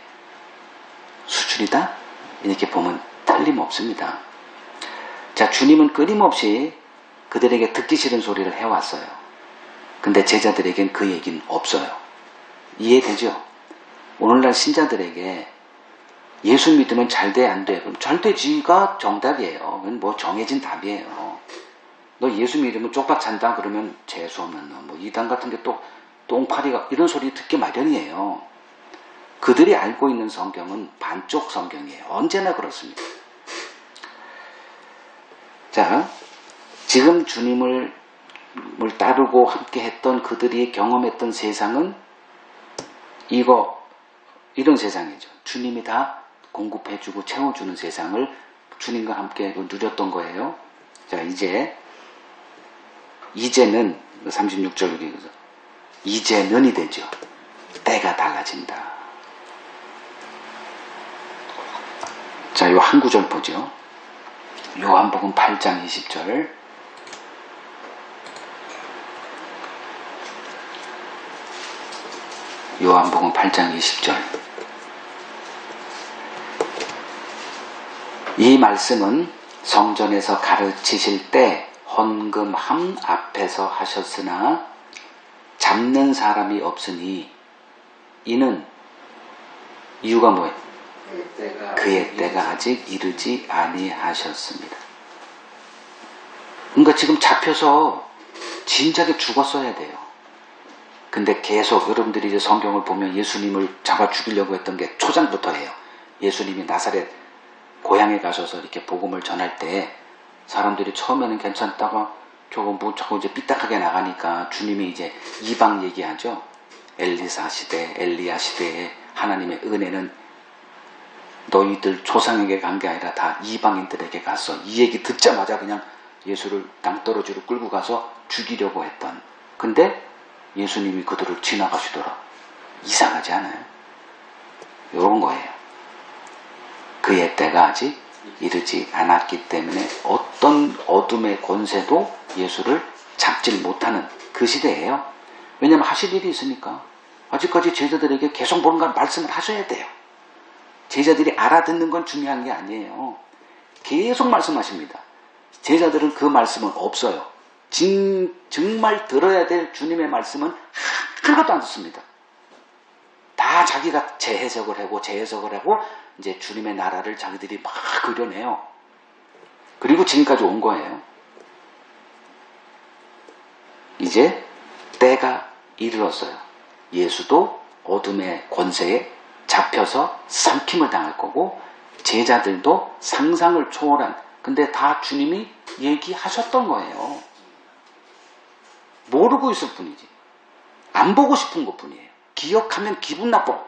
수준이다? 이렇게 보면 틀림없습니다. 자, 주님은 끊임없이 그들에게 듣기 싫은 소리를 해왔어요. 근데 제자들에겐 그 얘기는 없어요. 이해되죠? 오늘날 신자들에게 예수 믿으면 잘 돼, 안 돼? 그럼 잘 되지가 정답이에요. 그건 뭐 정해진 답이에요. 너 예수 믿으면 쪽박 찬다? 그러면 재수없는 놈, 뭐 이단 같은 게 또 똥파리가 이런 소리 듣기 마련이에요. 그들이 알고 있는 성경은 반쪽 성경이에요. 언제나 그렇습니다. 자, 지금 주님을 따르고 함께 했던 그들이 경험했던 세상은 이런 세상이죠. 주님이 다 공급해주고 채워주는 세상을 주님과 함께 누렸던 거예요. 자, 이제는 36절 이제는이 되죠. 때가 달라진다. 자, 요 한 구절 보죠. 요한복음 8장 20절. 요한복음 8장 20절. 이 말씀은 성전에서 가르치실 때 헌금함 앞에서 하셨으나 잡는 사람이 없으니 이는 이유가 뭐예요? 그의 때가 아직 이르지 아니하셨습니다. 그러니까 지금 잡혀서 진작에 죽었어야 돼요. 근데 계속 여러분들이 이제 성경을 보면 예수님을 잡아 죽이려고 했던 게 초장부터예요. 예수님이 나사렛 고향에 가셔서 이렇게 복음을 전할 때 사람들이 처음에는 괜찮다가 자꾸 이제 삐딱하게 나가니까 주님이 이제 이방 얘기하죠. 엘리사 시대, 엘리야 시대에 하나님의 은혜는 너희들 조상에게 간 게 아니라 다 이방인들에게 갔어. 이 얘기 듣자마자 그냥 예수를 낭떠러지로 끌고 가서 죽이려고 했던. 근데 예수님이 그들을 지나가시더라. 이상하지 않아요? 이런 거예요. 그의 때가 아직 이르지 않았기 때문에 어떤 어둠의 권세도 예수를 잡질 못하는 그 시대예요. 왜냐하면 하실 일이 있으니까. 아직까지 제자들에게 계속 뭔가 말씀을 하셔야 돼요. 제자들이 알아듣는 건 중요한 게 아니에요. 계속 말씀하십니다. 제자들은 그 말씀은 없어요. 정말 들어야 될 주님의 말씀은 하나도 안 듣습니다. 다 자기가 재해석을 하고 이제 주님의 나라를 자기들이 막 그려내요. 그리고 지금까지 온 거예요. 이제 때가 이르렀어요. 예수도 어둠의 권세에 잡혀서 삼킴을 당할 거고 제자들도 상상을 초월한, 근데 다 주님이 얘기하셨던 거예요. 모르고 있을 뿐이지. 안 보고 싶은 것 뿐이에요. 기억하면 기분 나빠.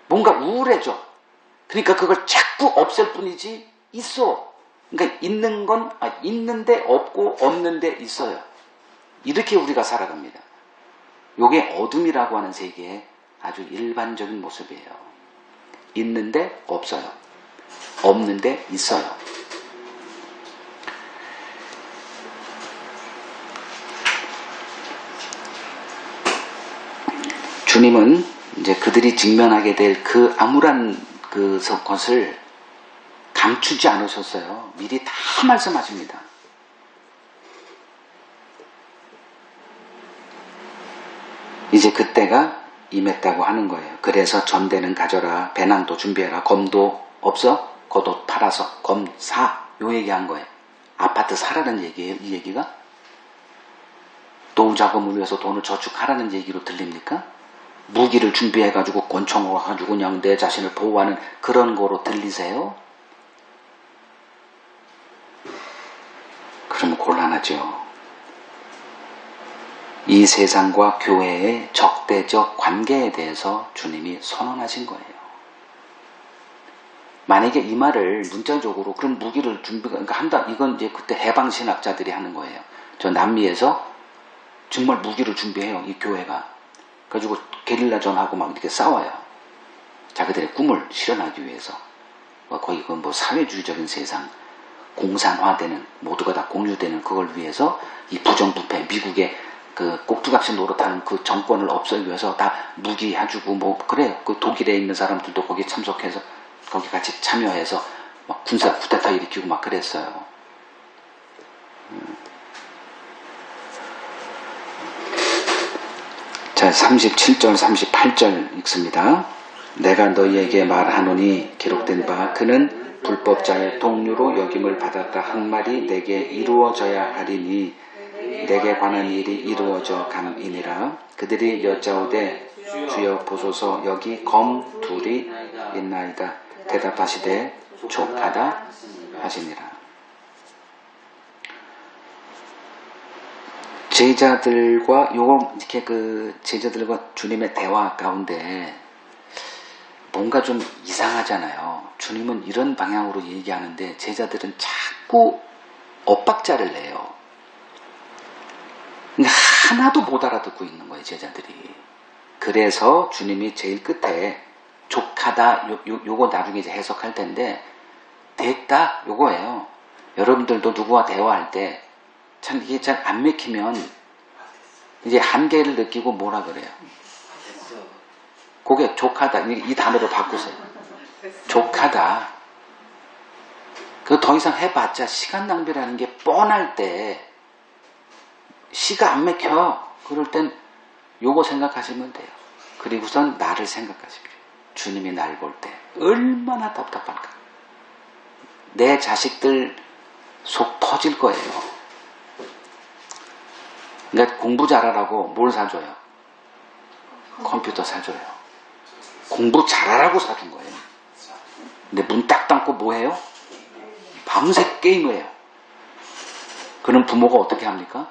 뭔가 우울해져. 그러니까 그걸 자꾸 없앨 뿐이지 있어. 그러니까 있는 건 있는데 없고 없는데 있어요. 이렇게 우리가 살아갑니다. 이게 어둠이라고 하는 세계의 아주 일반적인 모습이에요. 있는데 없어요. 없는데 있어요. 주님은 이제 그들이 직면하게 될 그 암울한 것을 감추지 않으셨어요. 미리 다 말씀하십니다. 이제 그때가 임했다고 하는 거예요. 그래서 전대는 가져라, 배낭도 준비해라, 검도 없어? 겉옷 팔아서 검 사. 요 얘기한 거예요. 아파트 사라는 얘기예요, 이 얘기가? 노후 자금을 위해서 돈을 저축하라는 얘기로 들립니까? 무기를 준비해가지고 권총을 가지고 그냥 내 자신을 보호하는 그런 거로 들리세요? 그러면 곤란하죠. 이 세상과 교회의 적대적 관계에 대해서 주님이 선언하신 거예요. 만약에 이 말을 문자적으로 그런 무기를 그러니까 한다, 이건 이제 그때 해방신학자들이 하는 거예요. 저 남미에서 정말 무기를 준비해요, 이 교회가. 그래가지고 게릴라전하고 막 이렇게 싸워요. 자기들의 꿈을 실현하기 위해서. 거의 그 뭐 사회주의적인 세상, 공산화되는, 모두가 다 공유되는 그걸 위해서 이 부정부패, 미국의 그 꼭두각시 노릇하는 그 정권을 없애기 위해서 다 무기 해주고 뭐 그래요. 그 독일에 있는 사람들도 거기 참석해서 거기 같이 참여해서 막 군사 쿠데타 일으키고 막 그랬어요. 자, 37절 38절 읽습니다. 내가 너희에게 말하노니 기록된 바 그는 불법자의 동류로 여김을 받았다 한 말이 내게 이루어져야 하리니 내게 관한 일이 이루어져 감이니라. 그들이 여짜오되 주여 보소서 여기 검 둘이 있나이다. 대답하시되 족하다 하시니라. 제자들과 이렇게 그 제자들과 주님의 대화 가운데 뭔가 좀 이상하잖아요. 주님은 이런 방향으로 얘기하는데 제자들은 자꾸 엇박자를 내요. 근데 하나도 못 알아듣고 있는 거예요, 제자들이. 그래서 주님이 제일 끝에 족하다, 요거 나중에 이제 해석할 텐데, 됐다, 요거예요. 여러분들도 누구와 대화할 때, 참 이게 잘 안 맥히면, 이제 한계를 느끼고 뭐라 그래요? 그게 족하다, 이 단어로 바꾸세요. 족하다. 그거 더 이상 해봤자 시간 낭비라는 게 뻔할 때, 시가 안 맥혀. 그럴 땐 요거 생각하시면 돼요. 그리고선 나를 생각하십시오. 주님이 날 볼 때 얼마나 답답할까. 내 자식들 속 터질 거예요. 그러니까 공부 잘하라고 뭘 사줘요? 컴퓨터 사줘요. 공부 잘하라고 사준 거예요. 근데 문 딱 닫고 뭐 해요? 밤새 게임을 해요. 그럼 부모가 어떻게 합니까?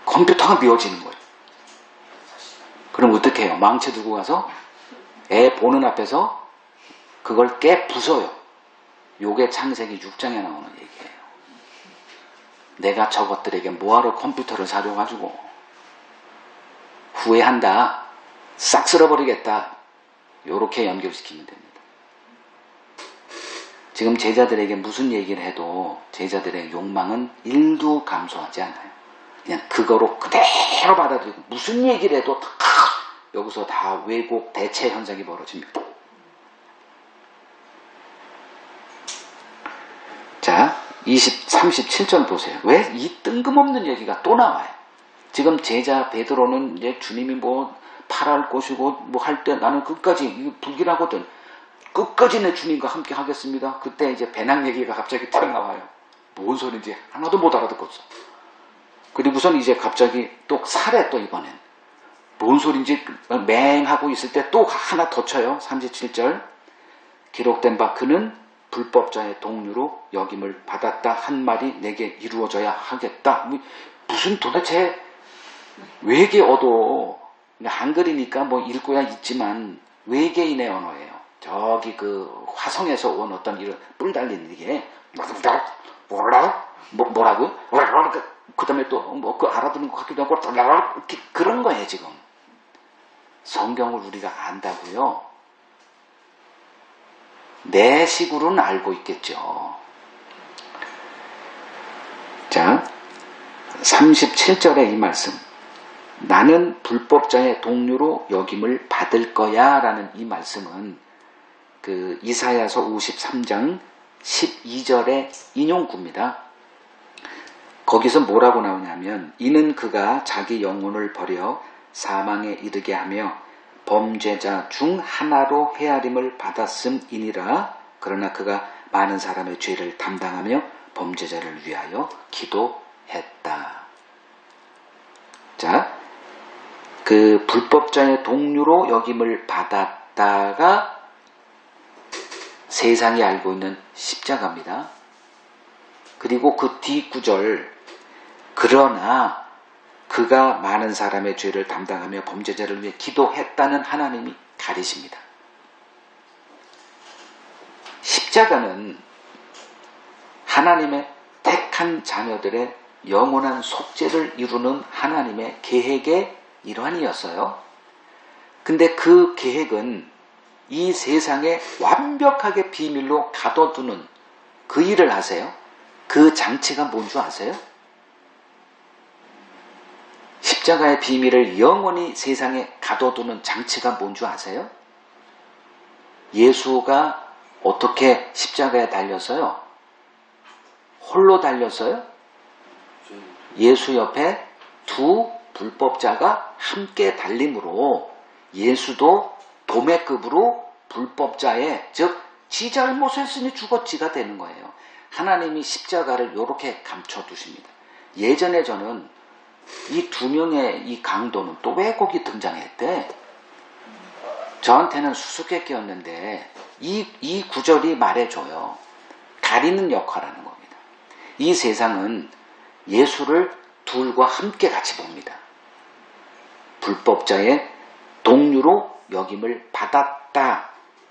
컴퓨터가 미워지는 거예요. 그럼 어떻게 해요? 망치 들고 가서 애 보는 앞에서 그걸 깨 부숴요. 요게 창세기 6장에 나오는 얘기예요. 내가 저것들에게 뭐하러 컴퓨터를 사줘가지고 후회한다. 싹 쓸어버리겠다. 요렇게 연결시키면 됩니다. 지금 제자들에게 무슨 얘기를 해도 제자들의 욕망은 1도 감소하지 않아요. 그냥 그거로 그대로 받아들이고 무슨 얘기를 해도 다 여기서 다 왜곡 대체 현상이 벌어집니다. 자, 37절 보세요. 왜 이 뜬금없는 얘기가 또 나와요? 지금 제자 베드로는 이제 주님이 뭐 팔할 것이고 뭐 할 때 나는 끝까지 불길하거든. 끝까지 내 주님과 함께 하겠습니다. 그때 이제 배낭 얘기가 갑자기 튀어나와요. 뭔 소리인지 하나도 못 알아듣겠어. 그리고선 이제 갑자기 또 살해 또 이번엔. 뭔 소리인지 맹하고 있을 때 또 하나 더 쳐요. 37절. 기록된 바 그는 불법자의 동류로 여김을 받았다 한 말이 내게 이루어져야 하겠다. 무슨 도대체 외계 어도 한글이니까 뭐 읽고야 있지만 외계인의 언어예요. 저기 그 화성에서 온 어떤 이런 뿔 달린 이게 뭐라고요? 그 다음에 또 뭐 그 알아듣는 것 같기도 하고 그런 거예요. 지금 성경을 우리가 안다고요? 내 식으로는 알고 있겠죠. 자, 37절의 이 말씀. 나는 불법자의 동류로 여김을 받을 거야 라는 이 말씀은 그 이사야서 53장 12절의 인용구입니다. 거기서 뭐라고 나오냐면 이는 그가 자기 영혼을 버려 사망에 이르게 하며 범죄자 중 하나로 헤아림을 받았음이니라. 그러나 그가 많은 사람의 죄를 담당하며 범죄자를 위하여 기도했다. 자, 그 불법자의 동류로 여김을 받았다가 세상이 알고 있는 십자가입니다. 그리고 그 뒷구절 그러나 그가 많은 사람의 죄를 담당하며 범죄자를 위해 기도했다는 하나님이 가리십니다. 십자가는 하나님의 택한 자녀들의 영원한 속죄를 이루는 하나님의 계획의 일환이었어요. 근데 그 계획은 이 세상에 완벽하게 비밀로 가둬두는 그 일을 하세요. 그 장치가 뭔 줄 아세요? 십자가의 비밀을 영원히 세상에 가둬두는 장치가 뭔 줄 아세요? 예수가 어떻게 십자가에 달렸어요? 홀로 달렸어요? 예수 옆에 두 불법자가 함께 달림으로 예수도 도매급으로 불법자의 즉 지 잘못했으니 죽었지가 되는 거예요. 하나님이 십자가를 이렇게 감춰두십니다. 예전에 저는 이 두 명의 이 강도는 또 왜 거기 등장했대? 저한테는 수수께끼였는데 이 구절이 말해줘요. 가리는 역할을 하는 겁니다. 이 세상은 예수를 둘과 함께 같이 봅니다. 불법자의 동류로 여김을 받았다.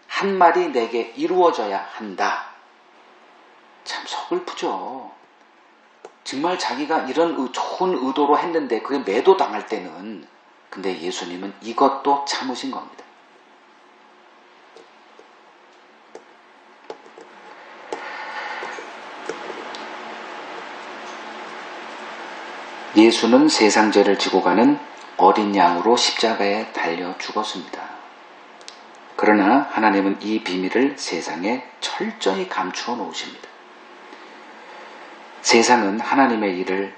한 말이 내게 이루어져야 한다. 참 서글프죠. 정말 자기가 이런 좋은 의도로 했는데 그게 매도당할 때는 근데 예수님은 이것도 참으신 겁니다. 예수는 세상 죄를 지고 가는 어린 양으로 십자가에 달려 죽었습니다. 그러나 하나님은 이 비밀을 세상에 철저히 감추어 놓으십니다. 세상은 하나님의 일을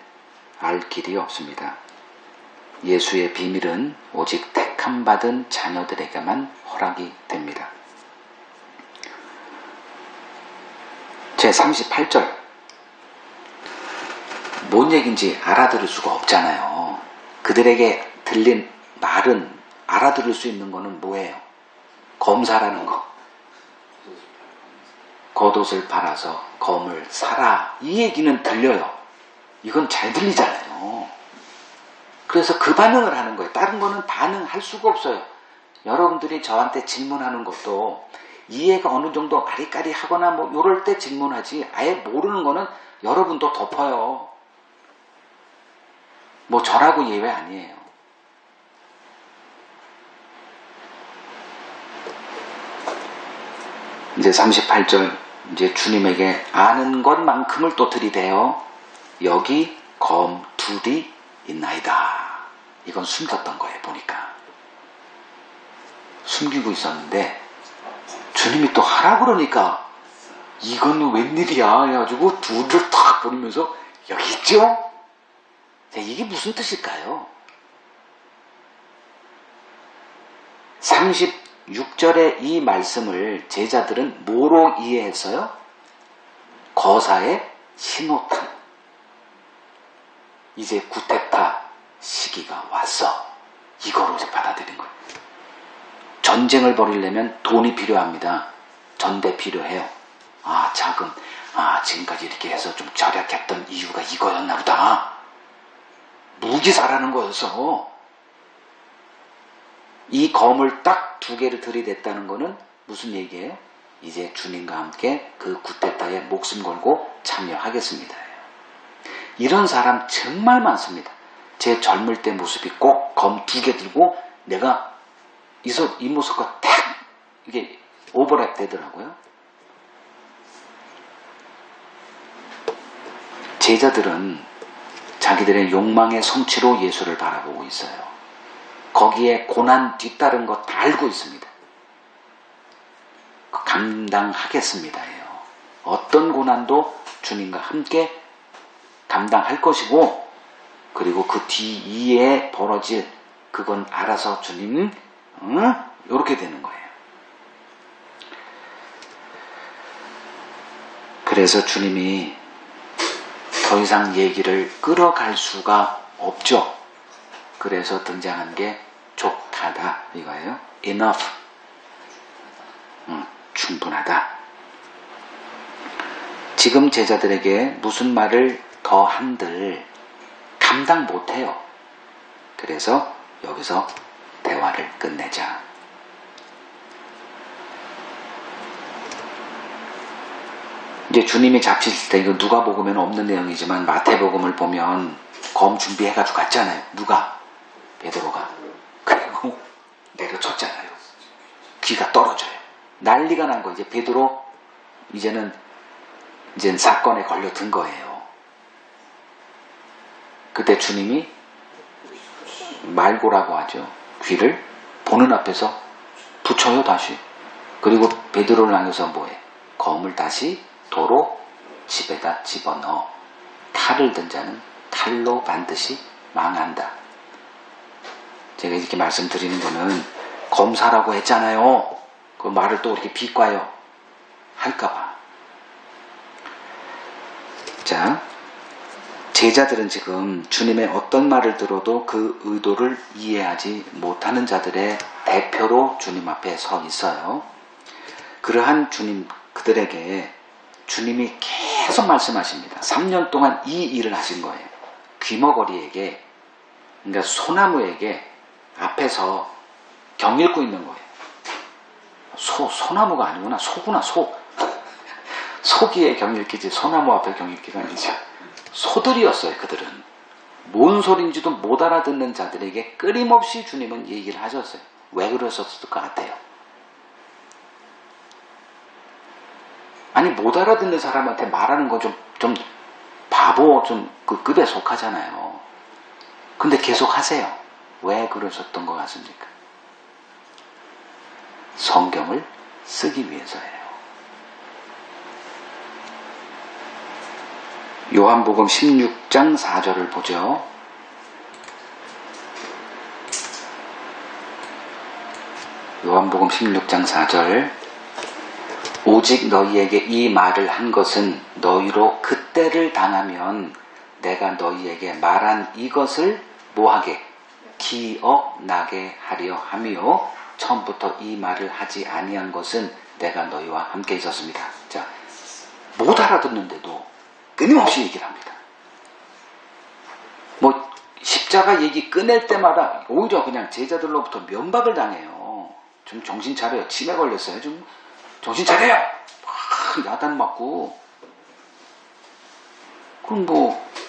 알 길이 없습니다. 예수의 비밀은 오직 택함받은 자녀들에게만 허락이 됩니다. 제38절 뭔 얘기인지 알아들을 수가 없잖아요. 그들에게 들린 말은 알아들을 수 있는 거는 뭐예요? 검사라는 거. 겉옷을 팔아서 검을 사라. 이 얘기는 들려요. 이건 잘 들리잖아요. 그래서 그 반응을 하는 거예요. 다른 거는 반응할 수가 없어요. 여러분들이 저한테 질문하는 것도 이해가 어느 정도 아리까리 하거나 뭐 요럴 때 질문하지 아예 모르는 거는 여러분도 덮어요. 뭐 저라고 예외 아니에요. 이제 38절 이제 주님에게 아는 것만큼을 또 들이대요. 여기 검 둘이 있나이다. 이건 숨겼던 거예요. 보니까 숨기고 있었는데 주님이 또 하라 그러니까 이건 웬일이야 해가지고 둘을 탁 버리면서 여기 있죠? 이게 무슨 뜻일까요? 36절의 이 말씀을 제자들은 뭐로 이해했어요? 거사의 신호탄. 이제 구테타 시기가 왔어. 이거로 받아들인 거예요. 전쟁을 벌이려면 돈이 필요합니다. 전대 필요해요. 자금. 지금까지 이렇게 해서 좀 절약했던 이유가 이거였나 보다. 무기 사라는 거였어. 이 검을 딱 2개를 들이댔다는 거는 무슨 얘기예요? 이제 주님과 함께 그 구테타에 목숨 걸고 참여하겠습니다. 이런 사람 정말 많습니다. 제 젊을 때 모습이 꼭 검 2개 들고 내가 이 모습과 탁 이게 오버랩 되더라고요. 제자들은 자기들의 욕망의 성취로 예수를 바라보고 있어요. 거기에 고난 뒤따른 거 다 알고 있습니다. 감당하겠습니다예요. 어떤 고난도 주님과 함께 감당할 것이고, 그리고 그 뒤에 벌어질 그건 알아서 주님 이렇게 되는 거예요. 그래서 주님이 더 이상 얘기를 끌어갈 수가 없죠. 그래서 등장한 게 족하다 이거예요. enough. 충분하다. 지금 제자들에게 무슨 말을 더 한들 감당 못해요. 그래서 여기서 대화를 끝내자. 이제 주님이 잡히실 때, 이거 누가복음에는 없는 내용이지만 마태복음을 보면 검 준비해가지고 갔잖아요. 누가? 베드로가. 그리고 내려쳤잖아요. 귀가 떨어져요. 난리가 난 거예요. 이제 베드로 이제는 사건에 걸려든 거예요. 그때 주님이 말고라고 하죠. 귀를 보는 앞에서 붙여요 다시. 그리고 베드로를 향해서 뭐해? 검을 다시 도로 집에다 집어넣어. 칼을 든 자는 칼로 반드시 망한다. 제가 이렇게 말씀드리는 거는 검사라고 했잖아요. 그 말을 또 이렇게 비과요. 할까봐. 자, 제자들은 지금 주님의 어떤 말을 들어도 그 의도를 이해하지 못하는 자들의 대표로 주님 앞에 서 있어요. 그러한 주님, 그들에게 주님이 계속 말씀하십니다. 3년 동안 이 일을 하신 거예요. 귀머거리에게, 그러니까 소나무에게 앞에서 경 읽고 있는 거예요. 소나무가 아니구나. 소구나, 소. 소기에 경 읽기지 소나무 앞에 경 읽기가 아니죠. 소들이었어요. 그들은 뭔 소린지도 못 알아듣는 자들에게 끊임없이 주님은 얘기를 하셨어요. 왜 그러셨을 것 같아요? 아니, 못 알아듣는 사람한테 말하는 건 좀 바보 그 급에 속하잖아요. 근데 계속 하세요. 왜 그러셨던 것 같습니까? 성경을 쓰기 위해서예요. 요한복음 16장 4절을 보죠. 요한복음 16장 4절. 오직 너희에게 이 말을 한 것은 너희로 그때를 당하면 내가 너희에게 말한 이것을 뭐하게? 기억나게 하려 함이요. 처음부터 이 말을 하지 아니한 것은 내가 너희와 함께 있었습니다. 자, 못 알아듣는데도 끊임없이 얘기를 합니다. 십자가 얘기 꺼낼 때마다 오히려 그냥 제자들로부터 면박을 당해요. 좀 정신 차려요. 치매 걸렸어요. 좀 정신 차려요. 막 야단 맞고. 그럼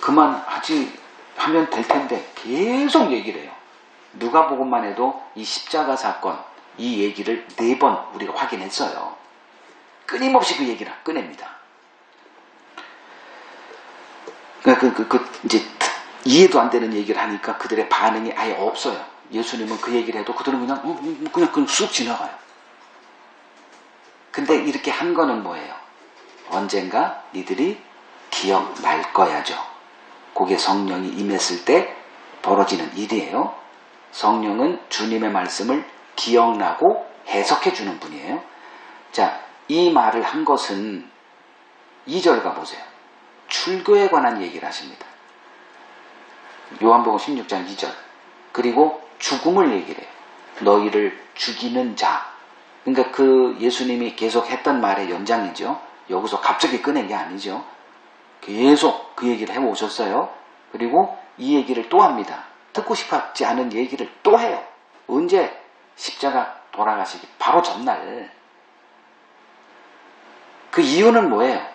그만하지 하면 될 텐데 계속 얘기를 해요. 누가복음만 해도 이 십자가 사건, 이 얘기를 4번 우리가 확인했어요. 끊임없이 그 얘기를 꺼냅니다. 이제 이해도 안 되는 얘기를 하니까 그들의 반응이 아예 없어요. 예수님은 그 얘기를 해도 그들은 그냥 쑥 지나가요. 근데 이렇게 한 거는 뭐예요? 언젠가 니들이 기억날 거야죠. 그게 성령이 임했을 때 벌어지는 일이에요. 성령은 주님의 말씀을 기억나고 해석해 주는 분이에요. 자, 이 말을 한 것은 2절 가보세요. 출교에 관한 얘기를 하십니다. 요한복음 16장 2절. 그리고 죽음을 얘기를 해요. 너희를 죽이는 자. 그러니까 그 예수님이 계속 했던 말의 연장이죠. 여기서 갑자기 꺼낸 게 아니죠. 계속 그 얘기를 해오셨어요. 그리고 이 얘기를 또 합니다. 듣고 싶지 않은 얘기를 또 해요. 언제? 십자가 돌아가시기 바로 전날. 그 이유는 뭐예요?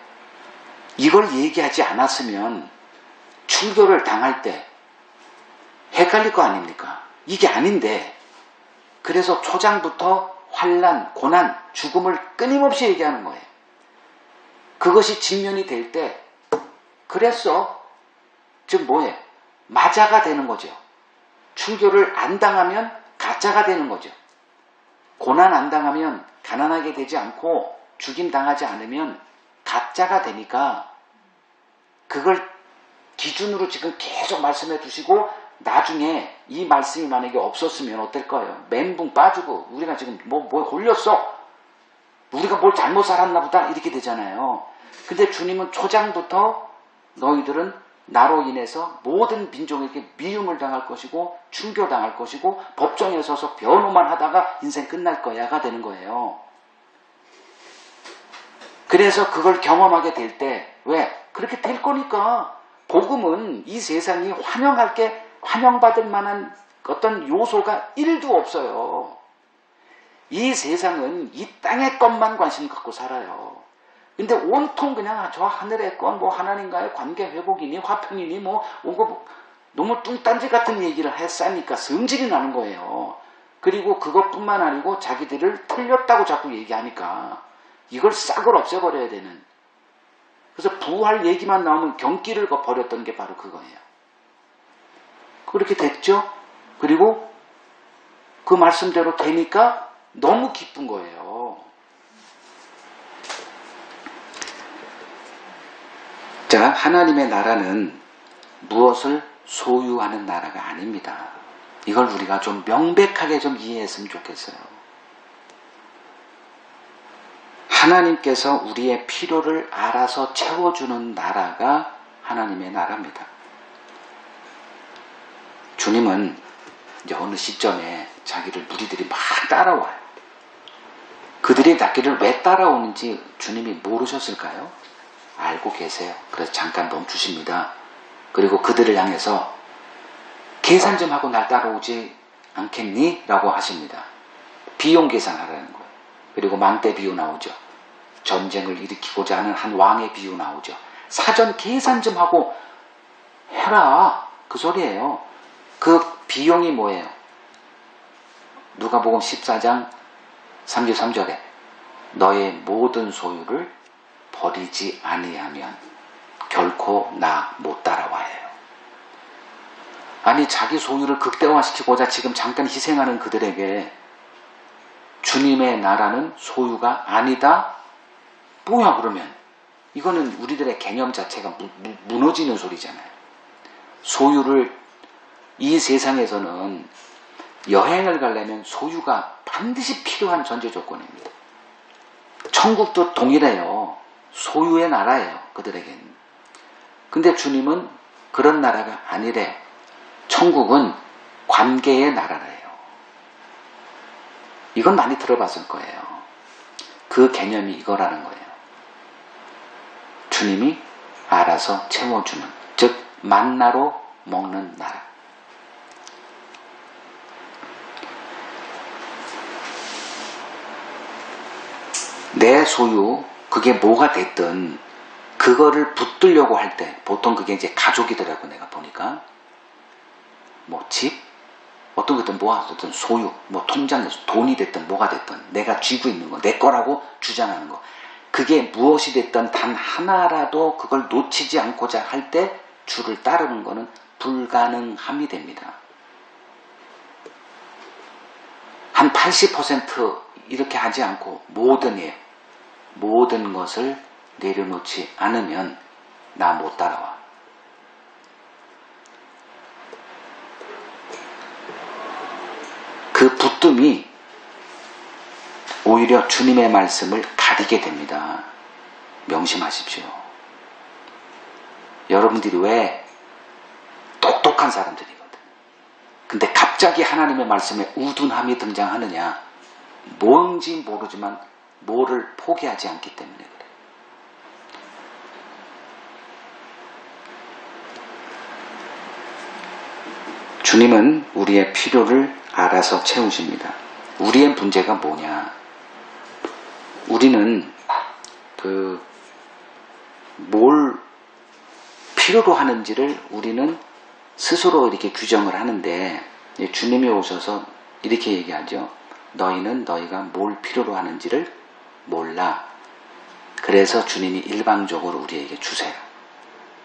이걸 얘기하지 않았으면 출교를 당할 때 헷갈릴 거 아닙니까? 이게 아닌데, 그래서 초장부터 환난, 고난, 죽음을 끊임없이 얘기하는 거예요. 그것이 직면이 될 때 그랬어. 즉 뭐예요? 마자가 되는 거죠. 출교를 안 당하면 가짜가 되는 거죠. 고난 안 당하면 가난하게 되지 않고 죽임 당하지 않으면 가짜가 되니까 그걸 기준으로 지금 계속 말씀해 주시고 나중에 이 말씀이 만약에 없었으면 어떨 거예요? 멘붕 빠지고 우리가 지금 뭐 홀렸어? 우리가 뭘 잘못 살았나 보다 이렇게 되잖아요. 근데 주님은 초장부터 너희들은 나로 인해서 모든 민족에게 미움을 당할 것이고 충교당할 것이고 법정에 서서 변호만 하다가 인생 끝날 거야가 되는 거예요. 그래서 그걸 경험하게 될 때 왜? 그렇게 될 거니까. 복음은 이 세상이 환영받을 만한 어떤 요소가 1도 없어요. 이 세상은 이 땅의 것만 관심 갖고 살아요. 근데 온통 그냥 저 하늘의 것, 뭐 하나님과의 관계 회복이니 화평이니 너무 뚱딴지 같은 얘기를 했으니까 성질이 나는 거예요. 그리고 그것뿐만 아니고 자기들을 틀렸다고 자꾸 얘기하니까 이걸 싹을 없애버려야 되는. 그래서 부활 얘기만 나오면 경기를 벌였던 게 바로 그거예요. 그렇게 됐죠? 그리고 그 말씀대로 되니까 너무 기쁜 거예요. 자, 하나님의 나라는 무엇을 소유하는 나라가 아닙니다. 이걸 우리가 좀 명백하게 좀 이해했으면 좋겠어요. 하나님께서 우리의 필요를 알아서 채워주는 나라가 하나님의 나라입니다. 주님은 이제 어느 시점에 자기를 무리들이 막 따라와요. 그들이 자기를 왜 따라오는지 주님이 모르셨을까요? 알고 계세요. 그래서 잠깐 멈추십니다. 그리고 그들을 향해서 계산 좀 하고 날 따라오지 않겠니? 라고 하십니다. 비용 계산하라는 거예요. 그리고 망대 비유 나오죠. 전쟁을 일으키고자 하는 한 왕의 비유 나오죠. 사전 계산 좀 하고 해라. 그 소리예요. 그 비용이 뭐예요? 누가복음 14장 33절에 너의 모든 소유를 버리지 아니하면 결코 나 못 따라와요. 아니 자기 소유를 극대화시키고자 지금 잠깐 희생하는 그들에게 주님의 나라는 소유가 아니다? 뭐야 그러면? 이거는 우리들의 개념 자체가 무너지는 소리잖아요. 소유를 이 세상에서는 여행을 가려면 소유가 반드시 필요한 전제 조건입니다. 천국도 동일해요. 소유의 나라예요. 그들에게는. 근데 주님은 그런 나라가 아니래요. 천국은 관계의 나라래요. 이건 많이 들어봤을 거예요. 그 개념이 이거라는 거예요. 주님이 알아서 채워주는, 즉 만나로 먹는 나라. 내 소유, 그게 뭐가 됐든 그거를 붙들려고 할 때 보통 그게 이제 가족이더라고. 내가 보니까 뭐 집, 어떤 것든 모아뒀던 소유, 뭐 통장에서 돈이 됐든 뭐가 됐든 내가 쥐고 있는 거, 내 거라고 주장하는 거, 그게 무엇이 됐든 단 하나라도 그걸 놓치지 않고자 할 때 주를 따르는 것은 불가능함이 됩니다. 한 80% 이렇게 하지 않고 모든 것을 내려놓지 않으면 나 못 따라와. 그 붙듦이 오히려 주님의 말씀을 가리게 됩니다. 명심하십시오. 여러분들이 왜 똑똑한 사람들이거든. 근데 갑자기 하나님의 말씀에 우둔함이 등장하느냐? 뭔지 모르지만 뭐를 포기하지 않기 때문에 그래. 주님은 우리의 필요를 알아서 채우십니다. 우리의 문제가 뭐냐? 우리는 뭘 필요로 하는지를 우리는 스스로 이렇게 규정을 하는데, 주님이 오셔서 이렇게 얘기하죠. 너희는 너희가 뭘 필요로 하는지를 몰라. 그래서 주님이 일방적으로 우리에게 주세요.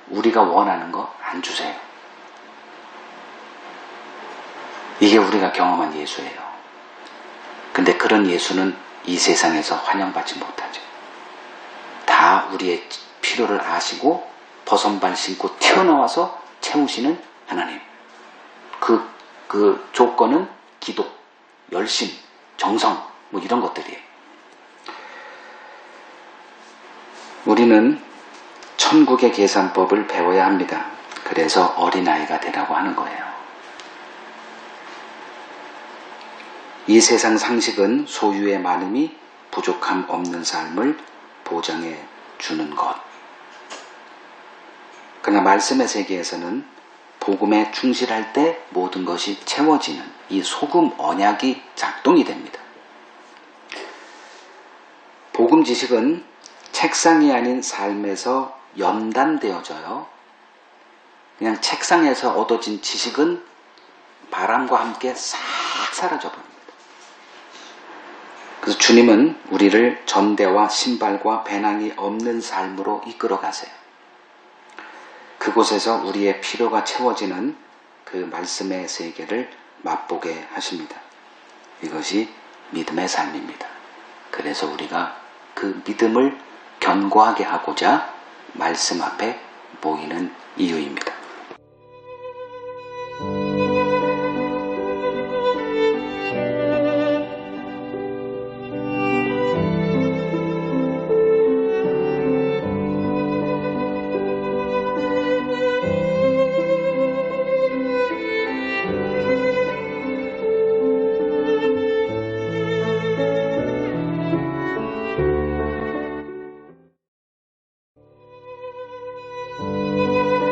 우리가 원하는 거 안 주세요. 이게 우리가 경험한 예수예요. 근데 그런 예수는 이 세상에서 환영받지 못하죠. 다 우리의 필요를 아시고 버선발 신고 튀어나와서 채우시는 하나님. 그 조건은 기도, 열심, 정성, 뭐 이런 것들이에요. 우리는 천국의 계산법을 배워야 합니다. 그래서 어린아이가 되라고 하는 거예요. 이 세상 상식은 소유의 많음이 부족함 없는 삶을 보장해 주는 것. 그러나 말씀의 세계에서는 복음에 충실할 때 모든 것이 채워지는 이 소금 언약이 작동이 됩니다. 복음 지식은 책상이 아닌 삶에서 연단되어져요. 그냥 책상에서 얻어진 지식은 바람과 함께 싹 사라져 버립니다. 그래서 주님은 우리를 전대와 신발과 배낭이 없는 삶으로 이끌어 가세요. 그곳에서 우리의 필요가 채워지는 그 말씀의 세계를 맛보게 하십니다. 이것이 믿음의 삶입니다. 그래서 우리가 그 믿음을 견고하게 하고자 말씀 앞에 모이는 이유입니다.